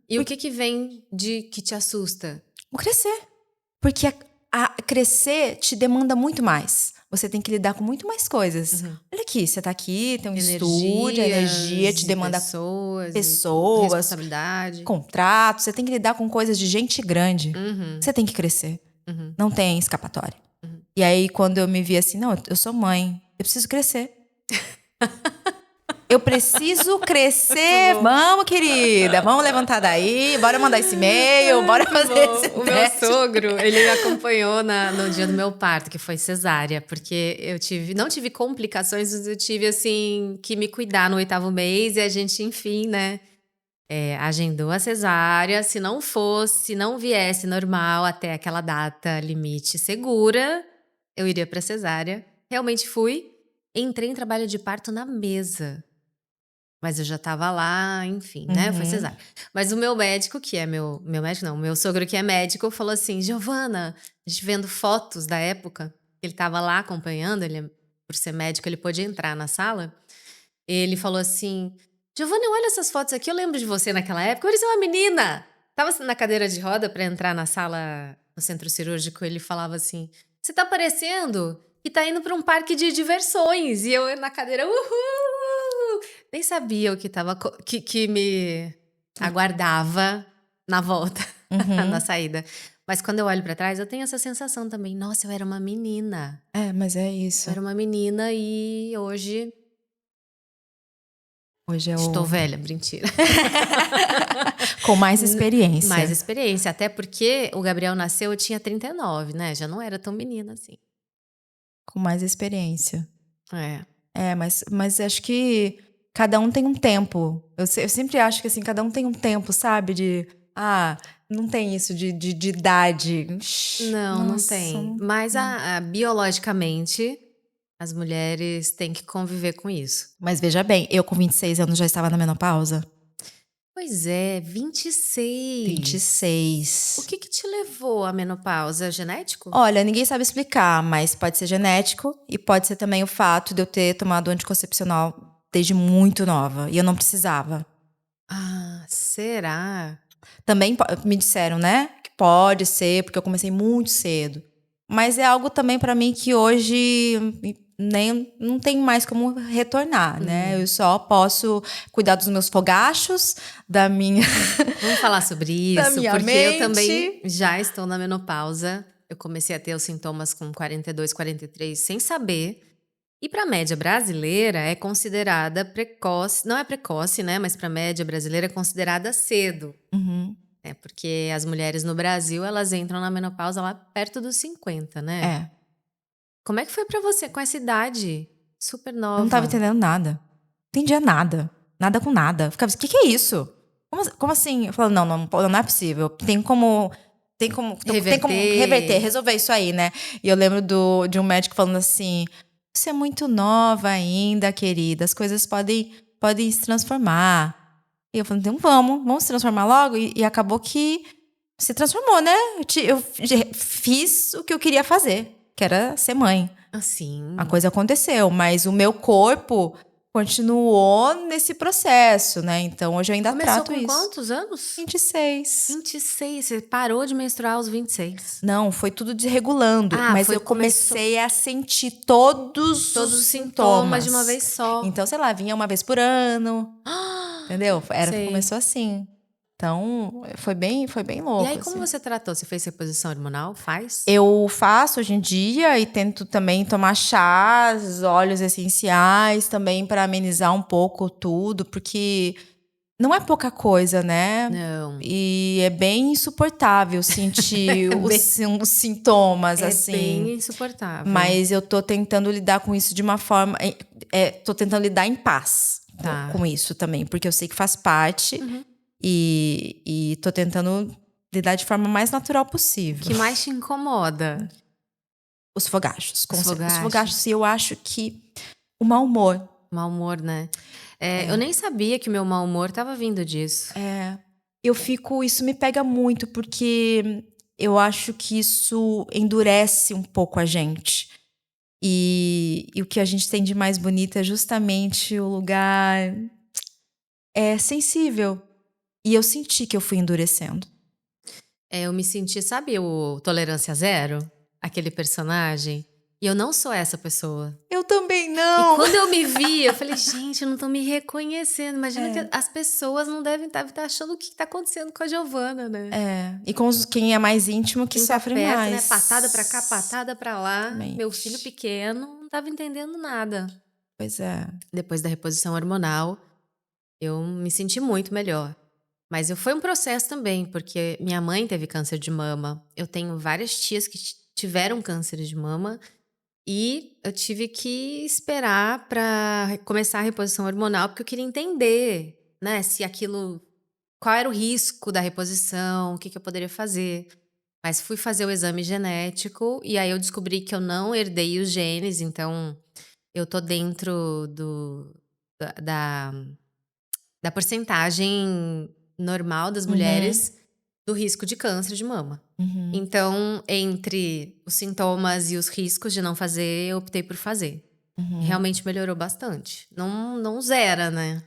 E o que vem de que te assusta? Vou crescer. Porque crescer te demanda muito mais. Você tem que lidar com muito mais coisas. Olha aqui, você tá aqui, tem um estúdio, a energia te e demanda pessoas, responsabilidade. contratos. Você tem que lidar com coisas de gente grande. Você tem que crescer. Não tem escapatória. E aí, quando eu me vi assim, não, eu sou mãe, eu preciso crescer. Eu preciso crescer. Vamos, querida, vamos levantar daí, bora mandar esse e-mail, bora fazer esse O meu sogro, ele me acompanhou no dia do meu parto, que foi cesárea, porque eu não tive complicações, mas eu tive, assim, que me cuidar no 8º mês e a gente, enfim, né, agendou a cesárea. Se não viesse normal até aquela data limite segura, eu iria pra cesárea. Realmente fui, entrei em trabalho de parto na mesa. Mas eu já estava lá, enfim, né, foi cesárea. Mas o meu médico, que é meu médico não, meu sogro que é médico, falou assim: "Giovana", a gente vendo fotos da época, ele estava lá acompanhando, ele por ser médico, ele pôde entrar na sala. Ele falou assim: "Giovana, olha essas fotos aqui, eu lembro de você naquela época, parecia uma menina". Estava na cadeira de roda para entrar na sala, no centro cirúrgico, ele falava assim: "Você tá parecendo que tá indo para um parque de diversões". E eu na cadeira: "Uhul!". Nem sabia o que que me aguardava na volta, na saída. Mas quando eu olho pra trás, eu tenho essa sensação também. Nossa, eu era uma menina. Mas é isso. Eu era uma menina e hoje Hoje é estou velha, mentira. com mais experiência. Mais experiência, até porque o Gabriel nasceu, eu tinha 39, né? Já não era tão menina assim. Com mais experiência. É. Mas acho que cada um tem um tempo. Eu sempre acho que assim, cada um tem um tempo, sabe? Não tem isso de idade. Não, não Nossa. tem. Mas biologicamente, as mulheres têm que conviver com isso. Mas veja bem, eu com 26 anos já estava na menopausa. Pois é, 26. 26. O que te levou à menopausa? Genético? Olha, ninguém sabe explicar, mas pode ser genético e pode ser também o fato de eu ter tomado anticoncepcional desde muito nova e eu não precisava. Ah, será? Também me disseram, né, que pode ser porque eu comecei muito cedo. Mas é algo também pra mim que hoje nem não tem mais como retornar, né? Eu só posso cuidar dos meus fogachos, da minha Vamos falar sobre Da isso, minha porque eu mente. também já estou na menopausa. Eu comecei a ter os sintomas com 42, 43, sem saber. E para a média brasileira é considerada precoce, não é precoce, né? Mas para a média brasileira é considerada cedo, Uhum. né? Porque as mulheres no Brasil, elas entram na menopausa lá perto dos 50, né? É. Como é que foi para você com essa idade? Super Eu não tava nova. entendendo nada. Entendia nada. Nada com nada. Ficava assim, o que é isso? Como assim? Eu falava, não é possível. Tem como reverter, resolver isso aí, né? E eu lembro de um médico falando assim, você é muito nova ainda, querida. As coisas podem se transformar. E eu falei, então vamos se transformar logo. E acabou que se transformou, né? Eu fiz o que eu queria fazer, que era ser mãe. Assim. A coisa aconteceu, mas o meu corpo continuou nesse processo, né? Então hoje eu ainda Começou trato com isso. quantos anos? 26. 26. Você parou de menstruar aos 26. Não, foi tudo desregulando, Ah, mas foi- eu comecei a sentir todos Todos os os sintomas sintomas de uma vez só. Então, sei lá, vinha uma vez por ano, entendeu? Sei. Começou assim. Então, foi bem E louco. aí, como assim. você tratou? Você fez reposição hormonal? Faz? Eu faço hoje em dia e tento também tomar chás, óleos essenciais também para amenizar um pouco tudo, porque não é pouca coisa, né? Não. E é bem insuportável sentir É os sintomas, É assim. bem insuportável. Mas eu tô tentando lidar com isso de uma forma. Tô tentando lidar em paz Tá. com isso também, porque eu sei que faz parte e tô tentando lidar de forma mais natural O possível. que mais te incomoda? Os fogachos. Os fogachos. Os fogachos, eu acho que o mau humor. Mau humor, né? Eu nem sabia que o meu mau humor tava vindo disso. Isso me pega muito, porque eu acho que isso endurece um pouco a gente. E o que a gente tem de mais bonito é justamente o lugar sensível. E eu senti que eu fui endurecendo. Eu me senti, sabe o Tolerância Zero? Aquele personagem? E eu não sou essa pessoa. Eu também E não! quando eu me vi, eu falei, gente, eu não tô me reconhecendo. Imagina que as pessoas não devem estar achando o que tá acontecendo com a Giovana, né? E com quem é mais íntimo que Quem tá sofre perto, mais. né? Patada pra cá, patada pra lá. Exatamente. Meu filho pequeno não tava entendendo nada. Pois é. Depois da reposição hormonal, eu me senti muito melhor. Mas foi um processo também, porque minha mãe teve câncer de mama. Eu tenho várias tias que tiveram câncer de mama e eu tive que esperar para começar a reposição hormonal, porque eu queria entender, né, se aquilo, qual era o risco da reposição, o que eu poderia fazer. Mas fui fazer o exame genético e aí eu descobri que eu não herdei os genes, então eu tô dentro da porcentagem normal das mulheres do risco de câncer de mama. Então, entre os sintomas e os riscos de não fazer, eu optei por fazer. Realmente melhorou bastante. Não zera, né?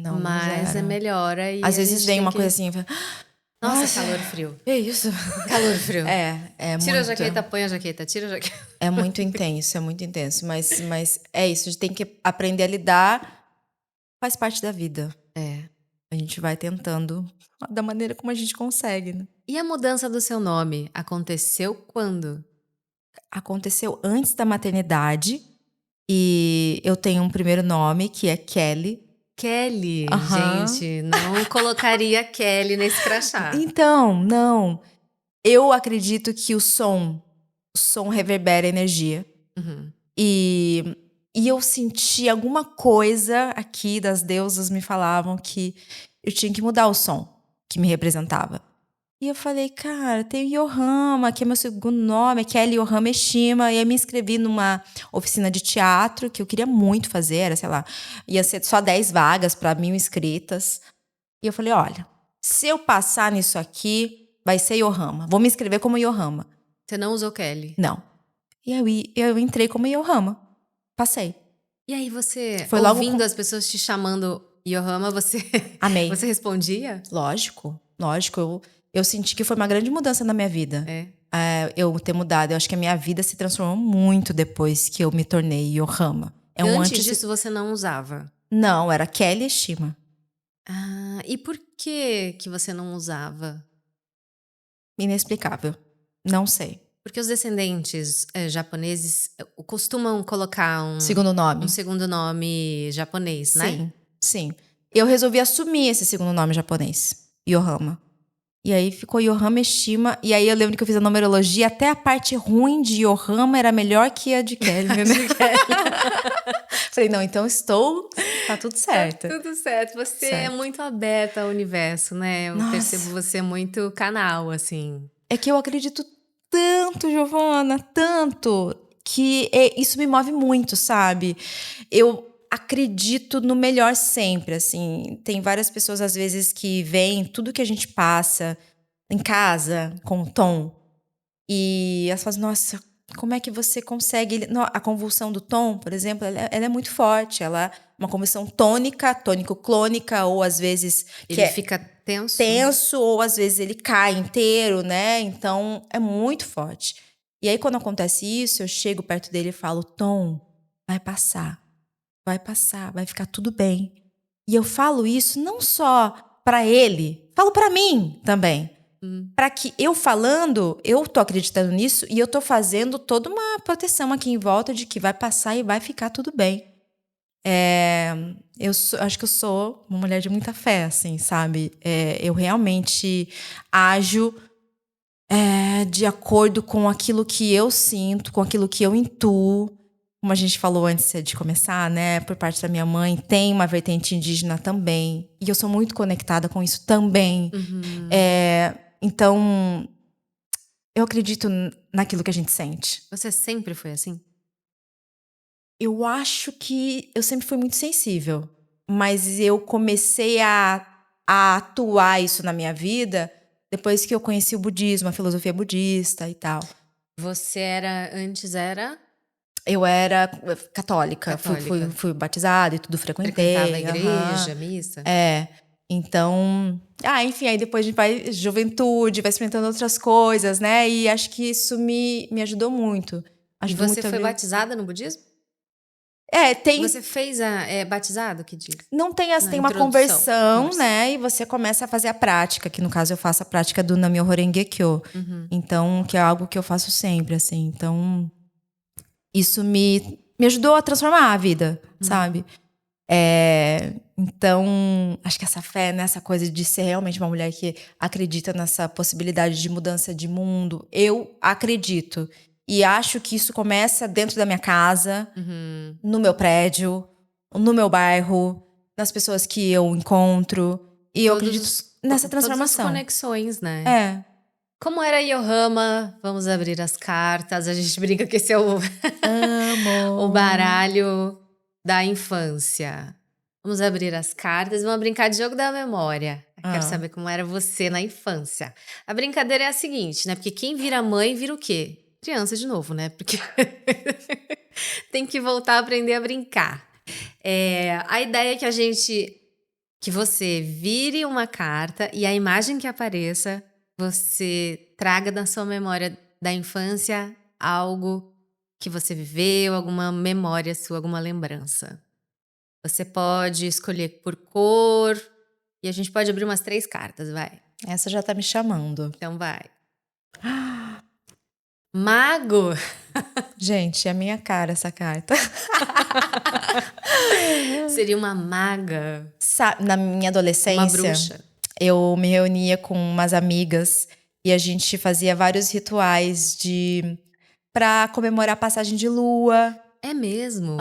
Não Mas zera. melhora e Às a vezes gente vem tem uma que... coisa assim, fala, Nossa, calor frio. é isso. Calor frio. Tira a muito. jaqueta, põe a jaqueta, tira a jaqueta. É muito intenso. Mas é isso, a gente tem que aprender a lidar. Faz parte da vida. A gente vai tentando da maneira como a gente consegue, né? E a mudança do seu nome aconteceu quando? Aconteceu antes da maternidade. E eu tenho um primeiro nome, que é Kelly. Kelly. Gente, não colocaria Kelly nesse crachá. Então, não. Eu acredito que o som reverbera energia. E eu senti alguma coisa aqui das deusas me falavam que eu tinha que mudar o som que me representava. E eu falei, cara, tem o Yohama, que é meu segundo nome, é Kelly Yohama Eshima. E aí me inscrevi numa oficina de teatro, que eu queria muito fazer, era, sei lá, ia ser só 10 vagas para 1.000 inscritas. E eu falei, olha, se eu passar nisso aqui, vai ser Yohama. Vou me inscrever como Yohama. Você não usou Kelly? Não. E aí eu entrei como Yohama. Passei. E aí você, Foi logo ouvindo com... as pessoas te chamando Yohama, você, Amei. você respondia? Lógico. Eu senti que foi uma grande mudança na minha vida. Eu ter mudado. Eu acho que a minha vida se transformou muito depois que eu me tornei Yohama. Antes disso você não usava? Não, era Kelly Eshima. Ah, e por que você não usava? Inexplicável. Não sei. Porque os descendentes japoneses costumam colocar um Segundo nome. um segundo nome japonês, né? Sim, sim. Eu resolvi assumir esse segundo nome japonês. Yohama. E aí ficou Yohama Eshima. E aí eu lembro que eu fiz a numerologia. Até a parte ruim de Yohama era melhor que a de Kelly, né? Falei, não, então tá tudo certo. Tá tudo certo. Você é muito aberta ao universo, né? Eu percebo você muito canal, assim. É que eu acredito tanto, Giovana, tanto, que isso me move muito, sabe? Eu acredito no melhor sempre, assim. Tem várias pessoas, às vezes, que veem tudo que a gente passa em casa com o Tom. E elas falam, nossa, como é que você consegue... A convulsão do Tom, por exemplo, ela é muito forte. Ela é uma convulsão tônica, tônico-clônica, ou às vezes... Ele fica tenso? Tenso, ou às vezes ele cai inteiro, né? Então, é muito forte. E aí, quando acontece isso, eu chego perto dele e falo, Tom, vai passar, vai ficar tudo bem. E eu falo isso não só pra ele, falo pra mim também. Pra que eu falando, eu tô acreditando nisso e eu tô fazendo toda uma proteção aqui em volta de que vai passar e vai ficar tudo bem. Acho que eu sou uma mulher de muita fé, assim, sabe? Eu realmente ajo de acordo com aquilo que eu sinto, com aquilo que eu intuo. Como a gente falou antes de começar, né? Por parte da minha mãe, tem uma vertente indígena também. E eu sou muito conectada com isso também. Então, eu acredito naquilo que a gente sente. Você sempre foi assim? Eu acho que eu sempre fui muito sensível. Mas eu comecei a atuar isso na minha vida depois que eu conheci o budismo, a filosofia budista e tal. Você antes era? Eu era católica. Fui batizada e tudo, frequentei. Frequentava a igreja, missa? Então... enfim, aí depois a gente vai juventude, vai experimentando outras coisas, né? E acho que isso me ajudou muito. Ajudou e você foi batizada no budismo? Tem... Você fez batizado, que diz? Não tem tem uma conversão, né? E você começa a fazer a prática, que no caso eu faço a prática do Nam-myoho Renge-kyo. Então, que é algo que eu faço sempre, assim. Então, isso me ajudou a transformar a vida, sabe? Então, acho que essa fé, né, essa coisa de ser realmente uma mulher que acredita nessa possibilidade de mudança de mundo, eu acredito. E acho que isso começa dentro da minha casa, no meu prédio, no meu bairro, nas pessoas que eu encontro. E eu acredito nessa transformação. Todas as conexões, né? Como era Yohama? Vamos abrir as cartas. A gente brinca que esse é o baralho da infância. Vamos abrir as cartas e vamos brincar de jogo da memória. Quero saber como era você na infância. A brincadeira é a seguinte, né? Porque quem vira mãe vira o quê? Criança de novo, né? Porque tem que voltar a aprender a brincar. A ideia é que você vire uma carta e a imagem que apareça, você traga da sua memória da infância algo que você viveu, alguma memória sua, alguma lembrança. Você pode escolher por cor e a gente pode abrir umas 3 cartas, vai. Essa já tá me chamando. Então vai. Mago! Gente, é a minha cara essa carta. Seria uma maga. Na minha adolescência, uma bruxa. Eu me reunia com umas amigas e a gente fazia vários rituais pra comemorar a passagem de lua. É mesmo?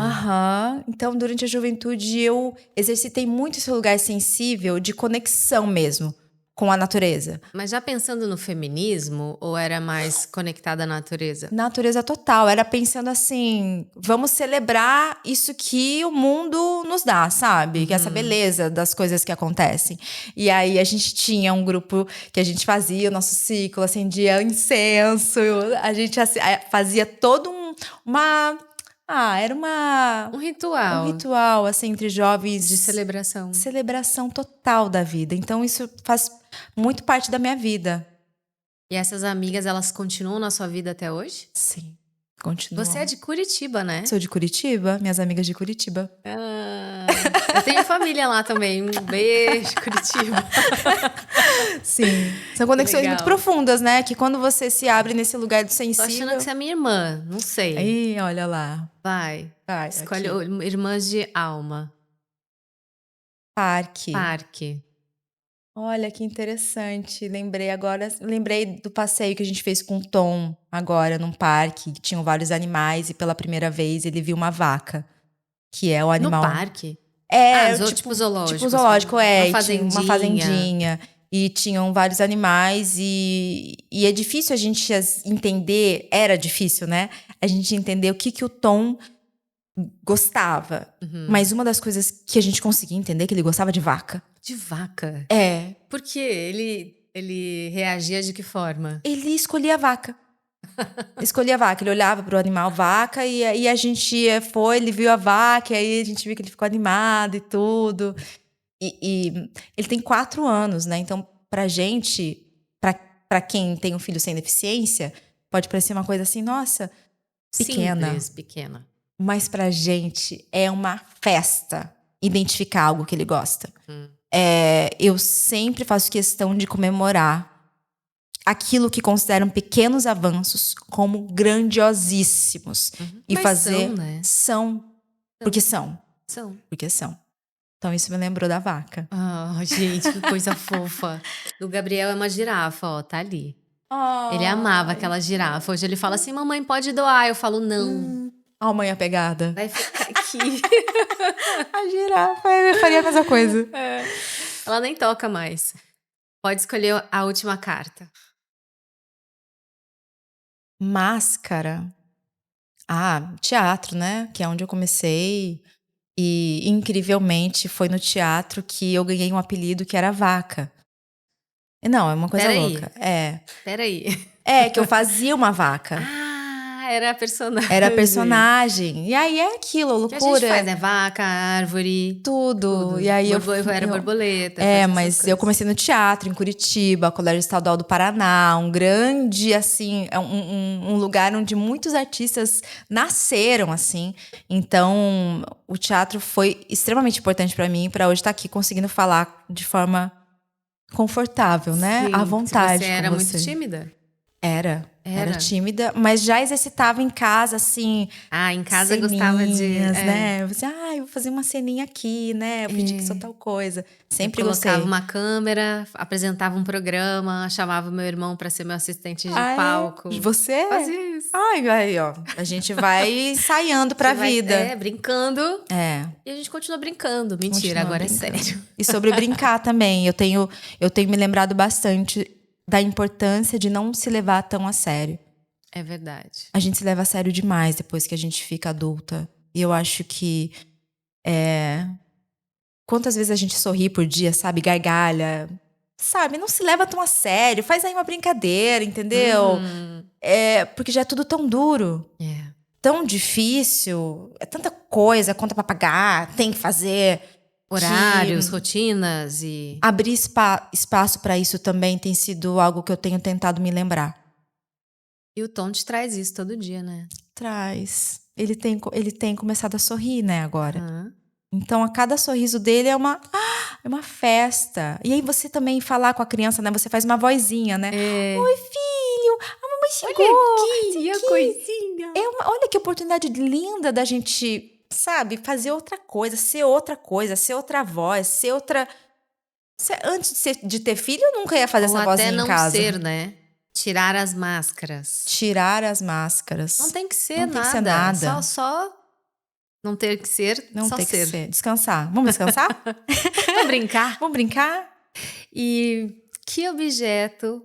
Então, durante a juventude, eu exercitei muito esse lugar sensível de conexão mesmo com a natureza. Mas já pensando no feminismo, ou era mais conectada à natureza? Natureza total. Era pensando assim, vamos celebrar isso que o mundo nos dá, sabe? Que essa beleza das coisas que acontecem. E aí a gente tinha um grupo que a gente fazia o nosso ciclo, acendia incenso, a gente fazia todo era Um ritual um ritual, assim, entre jovens. de celebração. Celebração total da vida. Então, isso faz muito parte da minha vida. E essas amigas, elas continuam na sua vida até hoje? Sim, continuam. Você é de Curitiba, né? Sou de Curitiba, minhas amigas de Curitiba. Eu tenho família lá também. Um beijo, Curitiba. Sim. São conexões legal. muito profundas, né? Que quando você se abre nesse lugar do Tô sensível. achando que você é minha irmã. Não sei. Ih, olha lá. Vai. Vai, Escolhe aqui. irmãs de alma. Parque. Parque. Olha que interessante. Lembrei do passeio que a gente fez com o Tom agora num parque, que tinham vários animais e pela primeira vez ele viu uma vaca, que é o animal. No parque? Tipo zoológico. Tipo zoológico, Uma e tinha uma fazendinha. E tinham vários animais e é difícil a gente entender, era difícil, né? A gente entender o que o Tom gostava. Mas uma das coisas que a gente conseguia entender é que ele gostava de vaca. De vaca? É. Por quê? Ele reagia de que forma? Ele escolhia a vaca. Escolhia a vaca. Ele olhava pro animal vaca e aí a gente ele viu a vaca, e aí a gente viu que ele ficou animado e tudo. E ele tem 4 anos, né? Então, pra gente, pra quem tem um filho sem deficiência, pode parecer uma coisa assim, nossa, pequena. Simples, pequena. Mas pra gente é uma festa identificar algo que ele gosta. Eu sempre faço questão de comemorar aquilo que consideram pequenos avanços como grandiosíssimos. E Mas fazer. são, né? Porque são. São. Porque são. Então isso me lembrou da vaca. Gente, que coisa fofa. O Gabriel é uma girafa, ó, tá ali. Ele amava aquela girafa. Hoje ele fala assim, mamãe, pode doar. Eu falo, não. Ó, mãe apegada. Vai ficar aqui. A girafa, eu faria a mesma coisa. Ela nem toca mais. Pode escolher a última carta. Máscara. Teatro, né? Que é onde eu comecei. E, incrivelmente, foi no teatro que eu ganhei um apelido que era Vaca. Não, é uma coisa louca. Peraí. Que eu fazia uma vaca. Era a personagem. Era a personagem. E aí é aquilo, Que loucura. a gente faz, né? Vaca, árvore. Tudo. E aí Era borboleta. Mas eu comecei no teatro, em Curitiba, Colégio Estadual do Paraná. Um grande, assim, um lugar onde muitos artistas nasceram, assim. Então, o teatro foi extremamente importante pra mim, pra hoje estar aqui conseguindo falar de forma confortável, né? Sim, À vontade. Você era com muito você. tímida? Era tímida, mas já exercitava em casa, assim. Em casa gostava de. né? Você, eu vou fazer uma ceninha aqui, né? Eu fingi que sou tal coisa. Sempre gostei. Colocava uma câmera, apresentava um programa, chamava meu irmão pra ser meu assistente de palco. Você? Fazia isso. Aí, ó. A gente vai ensaiando pra vida. Brincando. É. E a gente continua brincando. Mentira, agora é sério. E sobre brincar também. Eu tenho me lembrado bastante da importância de não se levar tão a sério. É verdade. A gente se leva a sério demais depois que a gente fica adulta. E eu acho que quantas vezes a gente sorri por dia, sabe? Gargalha. Sabe? Não se leva tão a sério. Faz aí uma brincadeira, entendeu? Porque já é tudo tão duro. Tão difícil. É tanta coisa, conta pra pagar, tem que fazer. Horários, rotinas e... Abrir espaço pra isso também tem sido algo que eu tenho tentado me lembrar. E o Tom te traz isso todo dia, né? Traz. Ele tem começado a sorrir, né, agora. Então, a cada sorriso dele é uma festa. E aí, você também falar com a criança, né? Você faz uma vozinha, né? Oi, filho! A mamãe chegou! Olha aqui, a coisinha! Olha que oportunidade linda da gente... Sabe, fazer outra coisa, ser outra voz, ser outra... Antes de ter filho, eu nunca ia fazer essa vozinha em casa. Ou até não ser, né? Tirar as máscaras. Tirar as máscaras. Não tem que ser nada. Não tem que ser nada. Só não ter que ser, não só ter ser. Que ser. Descansar. Vamos descansar? Vamos brincar? Vamos brincar? E Que objeto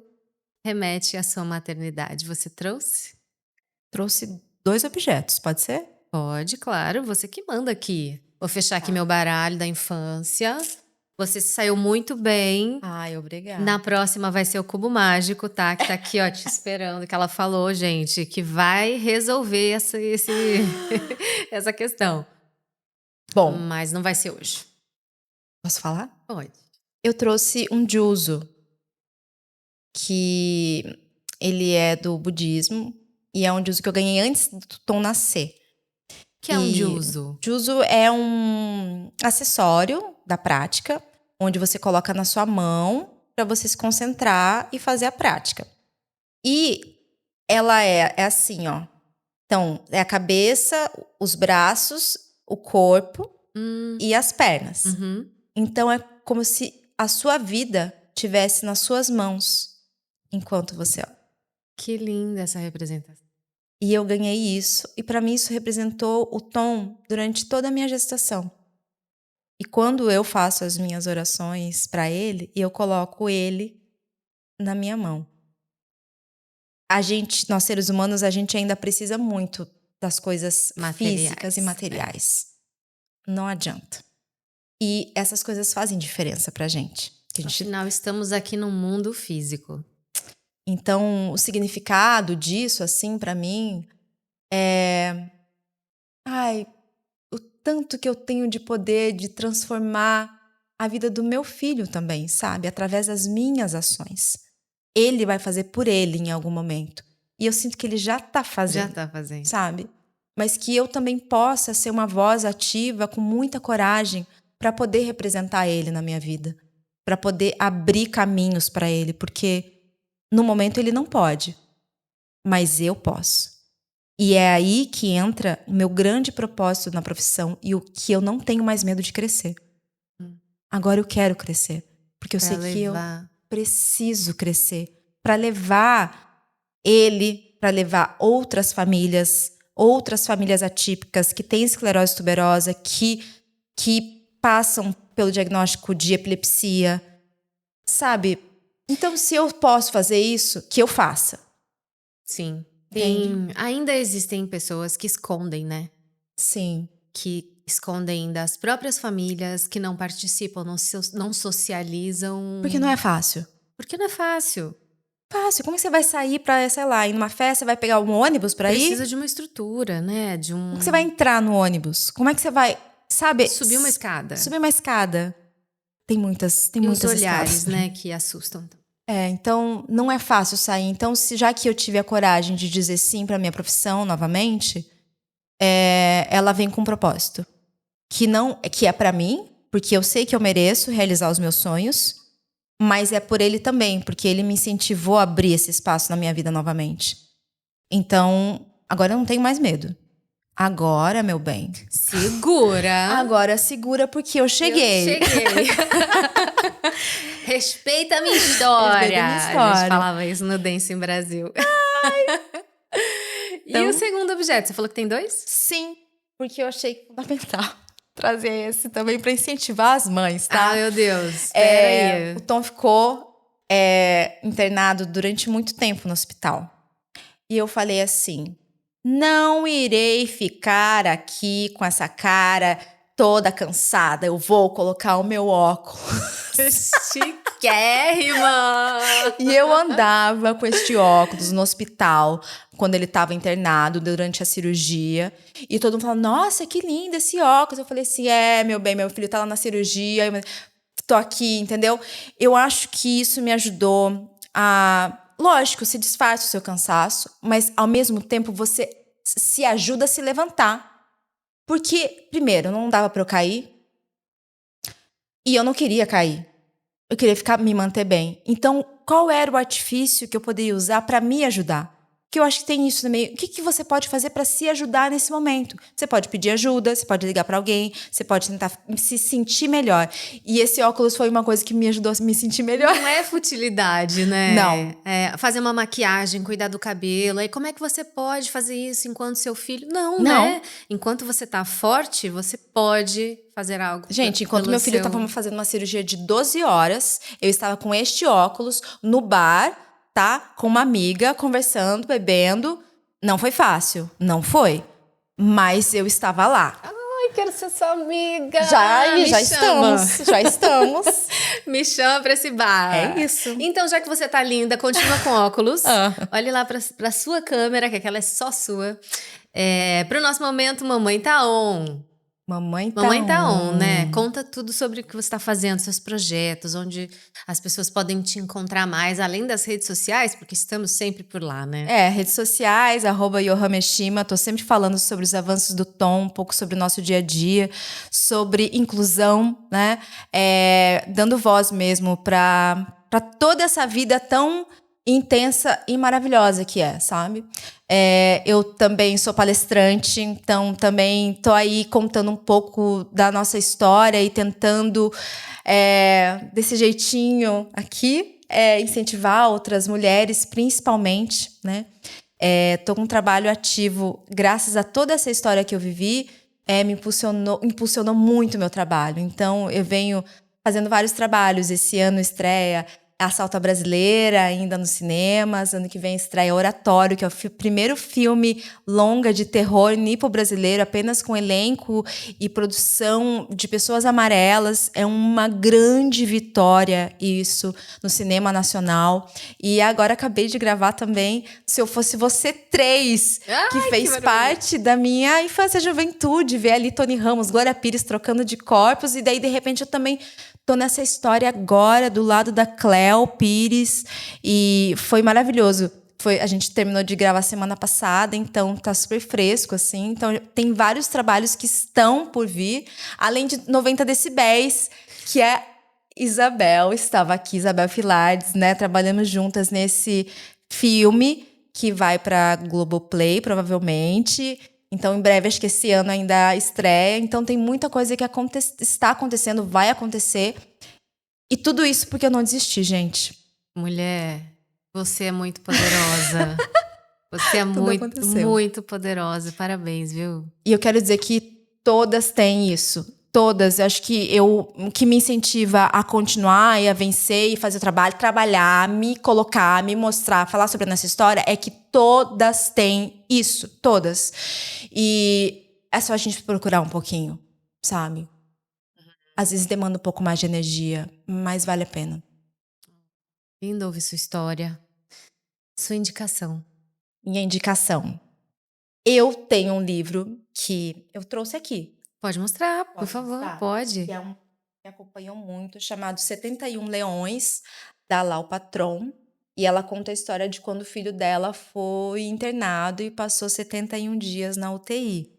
remete à sua maternidade? Você trouxe? Trouxe 2 objetos, pode ser? Pode, claro, você que manda aqui. Vou fechar aqui Tá. meu baralho da infância. Você se saiu muito bem. Ai, obrigada. Na próxima vai ser o cubo mágico, tá? Que tá aqui, ó, te esperando. Que ela falou, gente, que vai resolver essa questão. Bom, Mas não vai ser hoje. posso falar? Pode. Eu trouxe um juzo, que ele é do budismo e é um juzo que eu ganhei antes do Tom nascer. Que é um E juzo. juzo é um acessório da prática, onde você coloca na sua mão para você se concentrar e fazer a prática. E ela é assim, ó. Então, é a cabeça, os braços, o corpo e as pernas. Uhum. Então, é como se a sua vida tivesse nas suas mãos enquanto você... Que linda essa representação. E eu ganhei isso. E para mim isso representou o Tom durante toda a minha gestação. E quando eu faço as minhas orações para ele, eu coloco ele na minha mão. Nós seres humanos, a gente ainda precisa muito das coisas físicas e materiais. Não adianta. E essas coisas fazem diferença pra gente. Afinal, estamos aqui num mundo físico. Então, o significado disso, assim, pra mim, é... o tanto que eu tenho de poder de transformar a vida do meu filho também, sabe? Através das minhas ações. Ele vai fazer por ele em algum momento. E eu sinto que ele já tá fazendo. Já tá fazendo. Sabe? Mas que eu também possa ser uma voz ativa com muita coragem para poder representar ele na minha vida. Para poder abrir caminhos para ele. Porque no momento ele não pode. Mas eu posso. E é aí que entra o meu grande propósito na profissão e o que eu não tenho mais medo de crescer. Agora eu quero crescer. Porque eu sei que eu preciso crescer para levar ele, para levar outras famílias atípicas que têm esclerose tuberosa, que passam pelo diagnóstico de epilepsia, sabe? Então, se eu posso fazer isso, que eu faça. Sim. Entende? Ainda existem pessoas que escondem, né? Sim. Que escondem das próprias famílias, que não participam, não socializam. Porque não é fácil. Porque não é fácil. Fácil. Como que você vai sair pra, sei lá, ir numa festa, você vai pegar um ônibus pra ir? Precisa de uma estrutura, né? Como que você vai entrar no ônibus? Como é que você vai, sabe? Subir uma escada. Subir uma escada. Tem muitas os olhares, escadas. né, que assustam. Então não é fácil sair. Então, já que eu tive a coragem de dizer sim pra minha profissão novamente, ela vem com um propósito. Que é pra mim, porque eu sei que eu mereço realizar os meus sonhos, mas é por ele também, porque ele me incentivou a abrir esse espaço na minha vida novamente. Então, agora eu não tenho mais medo. Agora, meu bem. Segura. Agora segura, porque eu cheguei. Respeita a minha história. Respeita a minha história. A gente falava isso no Dance em Brasil. Então, e o segundo objeto? Você falou que tem 2? Sim, porque eu achei fundamental trazer esse também para incentivar as mães, tá? Ah, meu Deus. Espera aí. O Tom ficou internado durante muito tempo no hospital. E eu falei assim, não irei ficar aqui com essa cara toda cansada. Eu vou colocar o meu óculos. Chiquérrima! E eu andava com este óculos no hospital, quando ele estava internado, durante a cirurgia. E todo mundo falava, nossa, que lindo esse óculos. Eu falei assim, meu bem, meu filho tá lá na cirurgia, eu tô aqui, entendeu? Eu acho que isso me ajudou a... Lógico, se disfarça o seu cansaço, mas ao mesmo tempo você se ajuda a se levantar. Porque, primeiro, não dava pra eu cair. E eu não queria cair. Eu queria me manter bem. Então, qual era o artifício que eu poderia usar para me ajudar? que eu acho que tem isso também. O que você pode fazer para se ajudar nesse momento? Você pode pedir ajuda, você pode ligar para alguém, você pode tentar se sentir melhor. E esse óculos foi uma coisa que me ajudou a me sentir melhor. Não é futilidade, né? Não. É fazer uma maquiagem, cuidar do cabelo. Aí como é que você pode fazer isso enquanto seu filho? Não, Não. né? Enquanto você tá forte, você pode fazer algo. Gente, enquanto meu filho estava fazendo uma cirurgia de 12 horas, eu estava com este óculos no bar, tá? Com uma amiga, conversando, bebendo. Não foi fácil, não foi. Mas eu estava lá. Ai, quero ser sua amiga. Já Me chama. estamos, já estamos. Me chama pra esse bar. É isso. Então, já que você tá linda, continua com óculos. Olhe lá pra sua câmera, que aquela é só sua. Pro nosso momento, Mamãe Tá On. Mamãe Tá On, né? Conta tudo sobre o que você está fazendo, seus projetos, onde as pessoas podem te encontrar mais, além das redes sociais, porque estamos sempre por lá, né? Redes sociais, @yohameshima. Tô sempre falando sobre os avanços do Tom, um pouco sobre o nosso dia a dia, sobre inclusão, né? Dando voz mesmo para toda essa vida tão intensa e maravilhosa que sabe? Eu também sou palestrante, então também tô aí contando um pouco da nossa história e tentando, desse jeitinho aqui, incentivar outras mulheres, principalmente, né? Tô com um trabalho ativo, graças a toda essa história que eu vivi, me impulsionou muito o meu trabalho. Então, eu venho fazendo vários trabalhos. Esse ano estreia Assalto à Brasileira, ainda nos cinemas. Ano que vem estreia Oratório, que é o primeiro filme longa de terror nipo-brasileiro, apenas com elenco e produção de pessoas amarelas. É uma grande vitória isso no cinema nacional. E agora acabei de gravar também Se Eu Fosse Você 3, que fez parte da minha infância e juventude. Ver ali Tony Ramos, Glória Pires trocando de corpos. E daí, de repente, eu também tô nessa história agora, do lado da Cléo Pires, e foi maravilhoso. A gente terminou de gravar semana passada, então tá super fresco, assim. Então tem vários trabalhos que estão por vir, além de 90 decibéis, que Isabel estava aqui, Isabel Filardes, né? Trabalhamos juntas nesse filme que vai pra Globoplay, provavelmente. Então, em breve, acho que esse ano ainda estreia. Então, tem muita coisa que está acontecendo, vai acontecer. E tudo isso porque eu não desisti, gente. Mulher, você é muito poderosa. Você é muito, muito poderosa. Parabéns, viu? E eu quero dizer que todas têm isso. Todas. Eu acho que o que me incentiva a continuar e a vencer e fazer o trabalho, trabalhar, me colocar, me mostrar, falar sobre a nossa história, é que todas têm isso. Todas. E é só a gente procurar um pouquinho, sabe? Às vezes demanda um pouco mais de energia, mas vale a pena. Lindo ouvir sua história. Sua indicação. Minha indicação. Eu tenho um livro que eu trouxe aqui. Pode mostrar, por favor, pode. Que me acompanhou muito, chamado 71 Leões, da Lau Patron. E ela conta a história de quando o filho dela foi internado e passou 71 dias na UTI.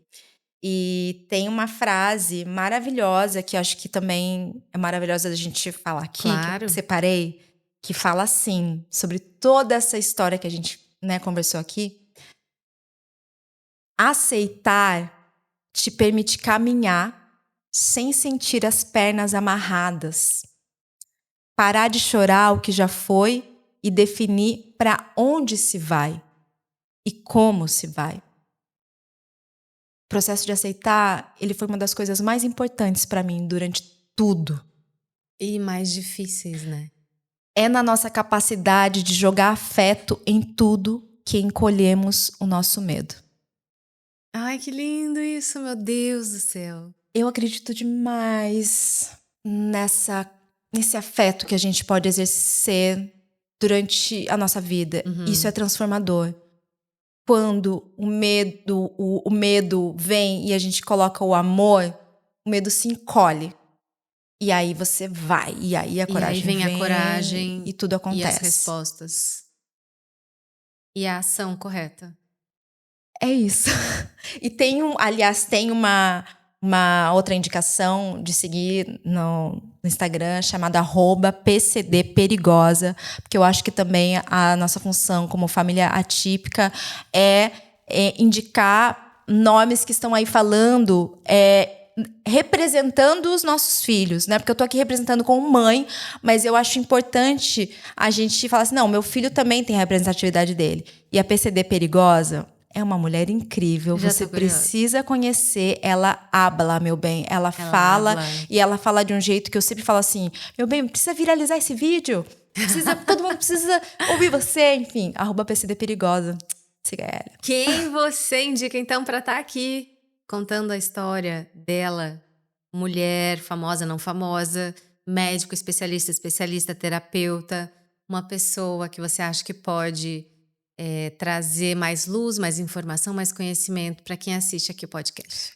E tem uma frase maravilhosa, que acho que também é maravilhosa da gente falar aqui, Claro. que eu separei, que fala assim, sobre toda essa história que a gente, né, conversou aqui. Aceitar te permite caminhar sem sentir as pernas amarradas. Parar de chorar o que já foi e definir para onde se vai e como se vai. O processo de aceitar, ele foi uma das coisas mais importantes para mim durante tudo. E mais difíceis, né? É na nossa capacidade de jogar afeto em tudo que encolhemos o nosso medo. Ai, que lindo isso, meu Deus do céu. Eu acredito demais nesse afeto que a gente pode exercer durante a nossa vida. Isso é transformador. Quando o medo vem e a gente coloca o amor, o medo se encolhe. E aí você vai, e aí a coragem vem. E aí vem a coragem e tudo acontece. E as respostas. E a ação correta. É isso. E tem uma uma outra indicação de seguir no Instagram chamada @PCDperigosa, porque eu acho que também a nossa função como família atípica é indicar nomes que estão aí falando, representando os nossos filhos, né? Porque eu tô aqui representando como mãe, mas eu acho importante a gente falar assim, não, meu filho também tem a representatividade dele. E a PCD Perigosa é uma mulher incrível, Já você tô curiosa. precisa conhecer, ela habla, meu bem, ela fala, habla. e ela fala de um jeito que eu sempre falo assim, meu bem, precisa viralizar esse vídeo, todo mundo precisa ouvir você, enfim, @PCD Perigosa, siga ela. Quem você indica, então, pra estar aqui contando a história dela? Mulher, famosa, não famosa, médico, especialista, terapeuta, uma pessoa que você acha que pode trazer mais luz, mais informação, mais conhecimento para quem assiste aqui o podcast.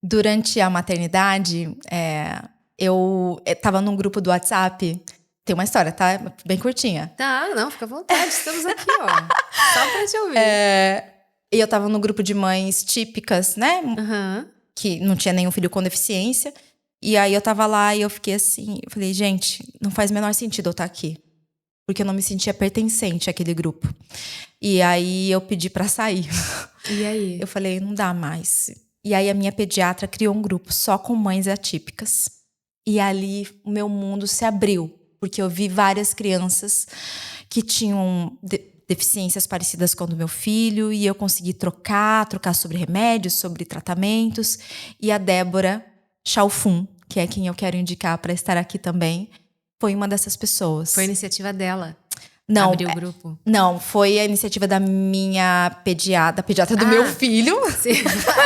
Durante a maternidade, eu estava num grupo do WhatsApp. Tem uma história, tá? Bem curtinha. Tá, não, fica à vontade, estamos aqui, ó. Só pra te ouvir. E eu estava num grupo de mães típicas, né? Uhum. Que não tinha nenhum filho com deficiência. E aí eu tava lá e eu fiquei assim, eu falei, gente, não faz o menor sentido eu estar aqui. Porque eu não me sentia pertencente àquele grupo. E aí eu pedi pra sair. E aí? Eu falei, não dá mais. E aí a minha pediatra criou um grupo só com mães atípicas. E ali o meu mundo se abriu. Porque eu vi várias crianças que tinham deficiências parecidas com a do meu filho. E eu consegui trocar sobre remédios, sobre tratamentos. E a Débora Chalfun, que é quem eu quero indicar para estar aqui também, foi uma dessas pessoas. Foi a iniciativa dela. Não, Abrir o grupo. Não, foi a iniciativa da minha pediatra do meu filho. Sim.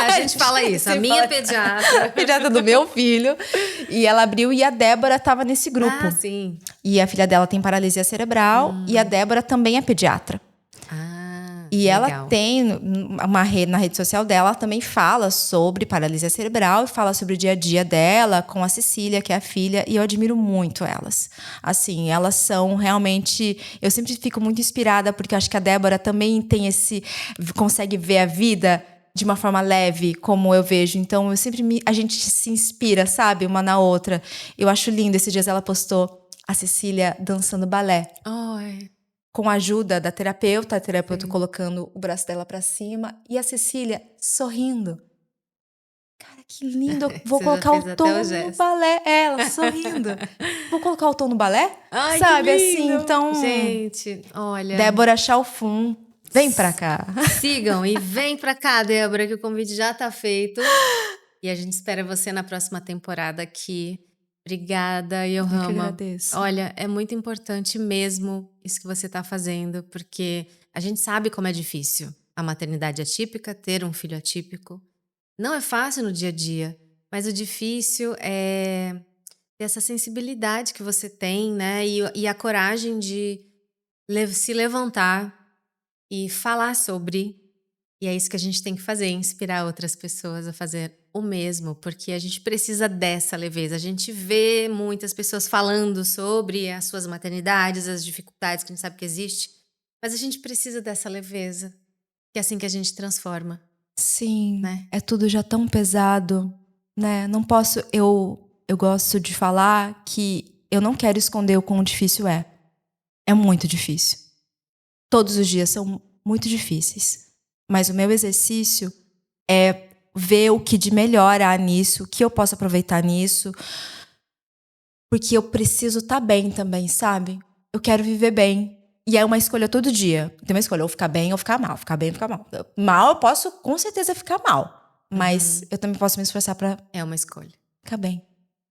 A gente fala isso, a minha pediatra. A pediatra do meu filho. E ela abriu e a Débora estava nesse grupo. Ah, sim. E a filha dela tem paralisia cerebral e a Débora também é pediatra. E legal. ela tem na rede social dela, ela também fala sobre paralisia cerebral e fala sobre o dia a dia dela com a Cecília, que é a filha, e eu admiro muito elas. Assim, elas são realmente... Eu sempre fico muito inspirada, porque eu acho que a Débora também tem consegue ver a vida de uma forma leve, como eu vejo. Então, a gente se inspira, sabe? Uma na outra. Eu acho lindo. Esses dias ela postou a Cecília dançando balé. Ai. Com a ajuda da terapeuta, a terapeuta Sim. colocando o braço dela pra cima e a Cecília sorrindo. Cara, que lindo! Vou Você colocar já fez o até tom o no gesto. balé. Ela sorrindo. Vou colocar o tom no balé? Ai, sabe, que assim, lindo. então... Gente, olha... Débora Chalfun, vem pra cá. Sigam e vem pra cá, Débora, que o convite já tá feito. E a gente espera você na próxima temporada aqui. Obrigada, Eu que Yohama. agradeço. Olha, é muito importante mesmo isso que você tá fazendo, porque a gente sabe como é difícil a maternidade atípica, ter um filho atípico. Não é fácil no dia a dia, mas o difícil é ter essa sensibilidade que você tem, né? E a coragem de se levantar e falar sobre. E é isso que a gente tem que fazer, inspirar outras pessoas a fazer o mesmo, porque a gente precisa dessa leveza. A gente vê muitas pessoas falando sobre as suas maternidades, as dificuldades que a gente sabe que existe, mas a gente precisa dessa leveza, que é assim que a gente transforma. Sim, né? É tudo já tão pesado, né? Não posso... Eu gosto de falar que eu não quero esconder o quão difícil é. É muito difícil. Todos os dias são muito difíceis. Mas o meu exercício é ver o que de melhor há nisso, o que eu posso aproveitar nisso. Porque eu preciso estar bem também, sabe? Eu quero viver bem. E é uma escolha todo dia. Tem uma escolha, ou ficar bem ou ficar mal. Ficar bem ou ficar mal. Mal eu posso com certeza ficar mal. Mas eu também posso me esforçar pra É uma escolha. ficar bem.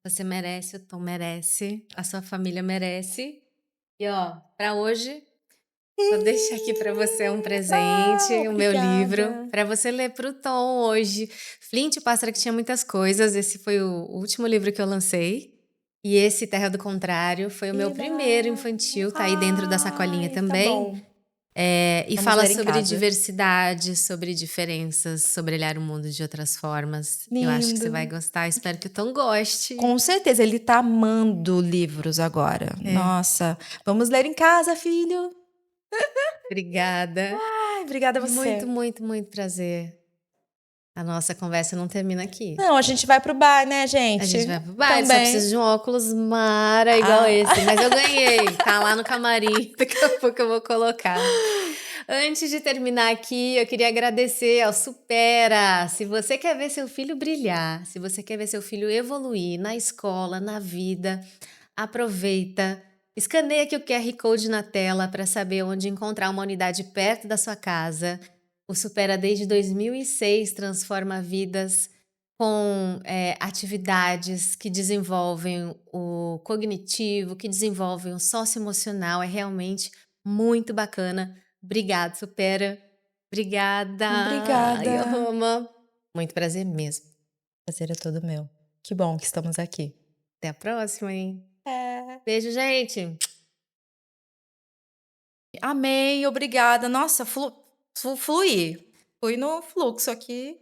Você merece, o Tom merece, a sua família merece. E ó, pra hoje... Vou deixar aqui para você um presente, o meu livro, para você ler para o Tom hoje. Flint, o Pássaro que Tinha Muitas Coisas, esse foi o último livro que eu lancei. E esse Terra do Contrário foi o meu primeiro infantil, tá aí dentro da sacolinha também. Tá bom. E Vamos fala ler em sobre casa. diversidade, sobre diferenças, sobre olhar o mundo de outras formas. Eu acho que você Lindo. vai gostar, espero que o Tom goste. Com certeza, ele tá amando livros agora. Nossa, vamos ler em casa, filho. Obrigada. Ai, obrigada a você. Muito, muito, muito prazer. A nossa conversa não termina aqui. Não, a gente vai pro bar, né, A gente? gente vai pro bar, só Também. preciso de um óculos mara igual Ah. esse. Mas eu ganhei, tá lá no camarim. Daqui a pouco eu vou colocar. Antes de terminar aqui, eu queria agradecer ao Supera. Se você quer ver seu filho brilhar, se você quer ver seu filho evoluir na escola, na vida, aproveita. Escaneia aqui o QR Code na tela para saber onde encontrar uma unidade perto da sua casa. O Supera desde 2006 transforma vidas com atividades que desenvolvem o cognitivo, que desenvolvem o socioemocional. É realmente muito bacana. Obrigada, Supera. Obrigada. Ai, Obrigada. Roma. Muito prazer mesmo. Prazer é todo meu. Que bom que estamos aqui. Até a próxima, hein? É. Beijo, gente. Amei, obrigada. Nossa, fluí. Fui no fluxo aqui.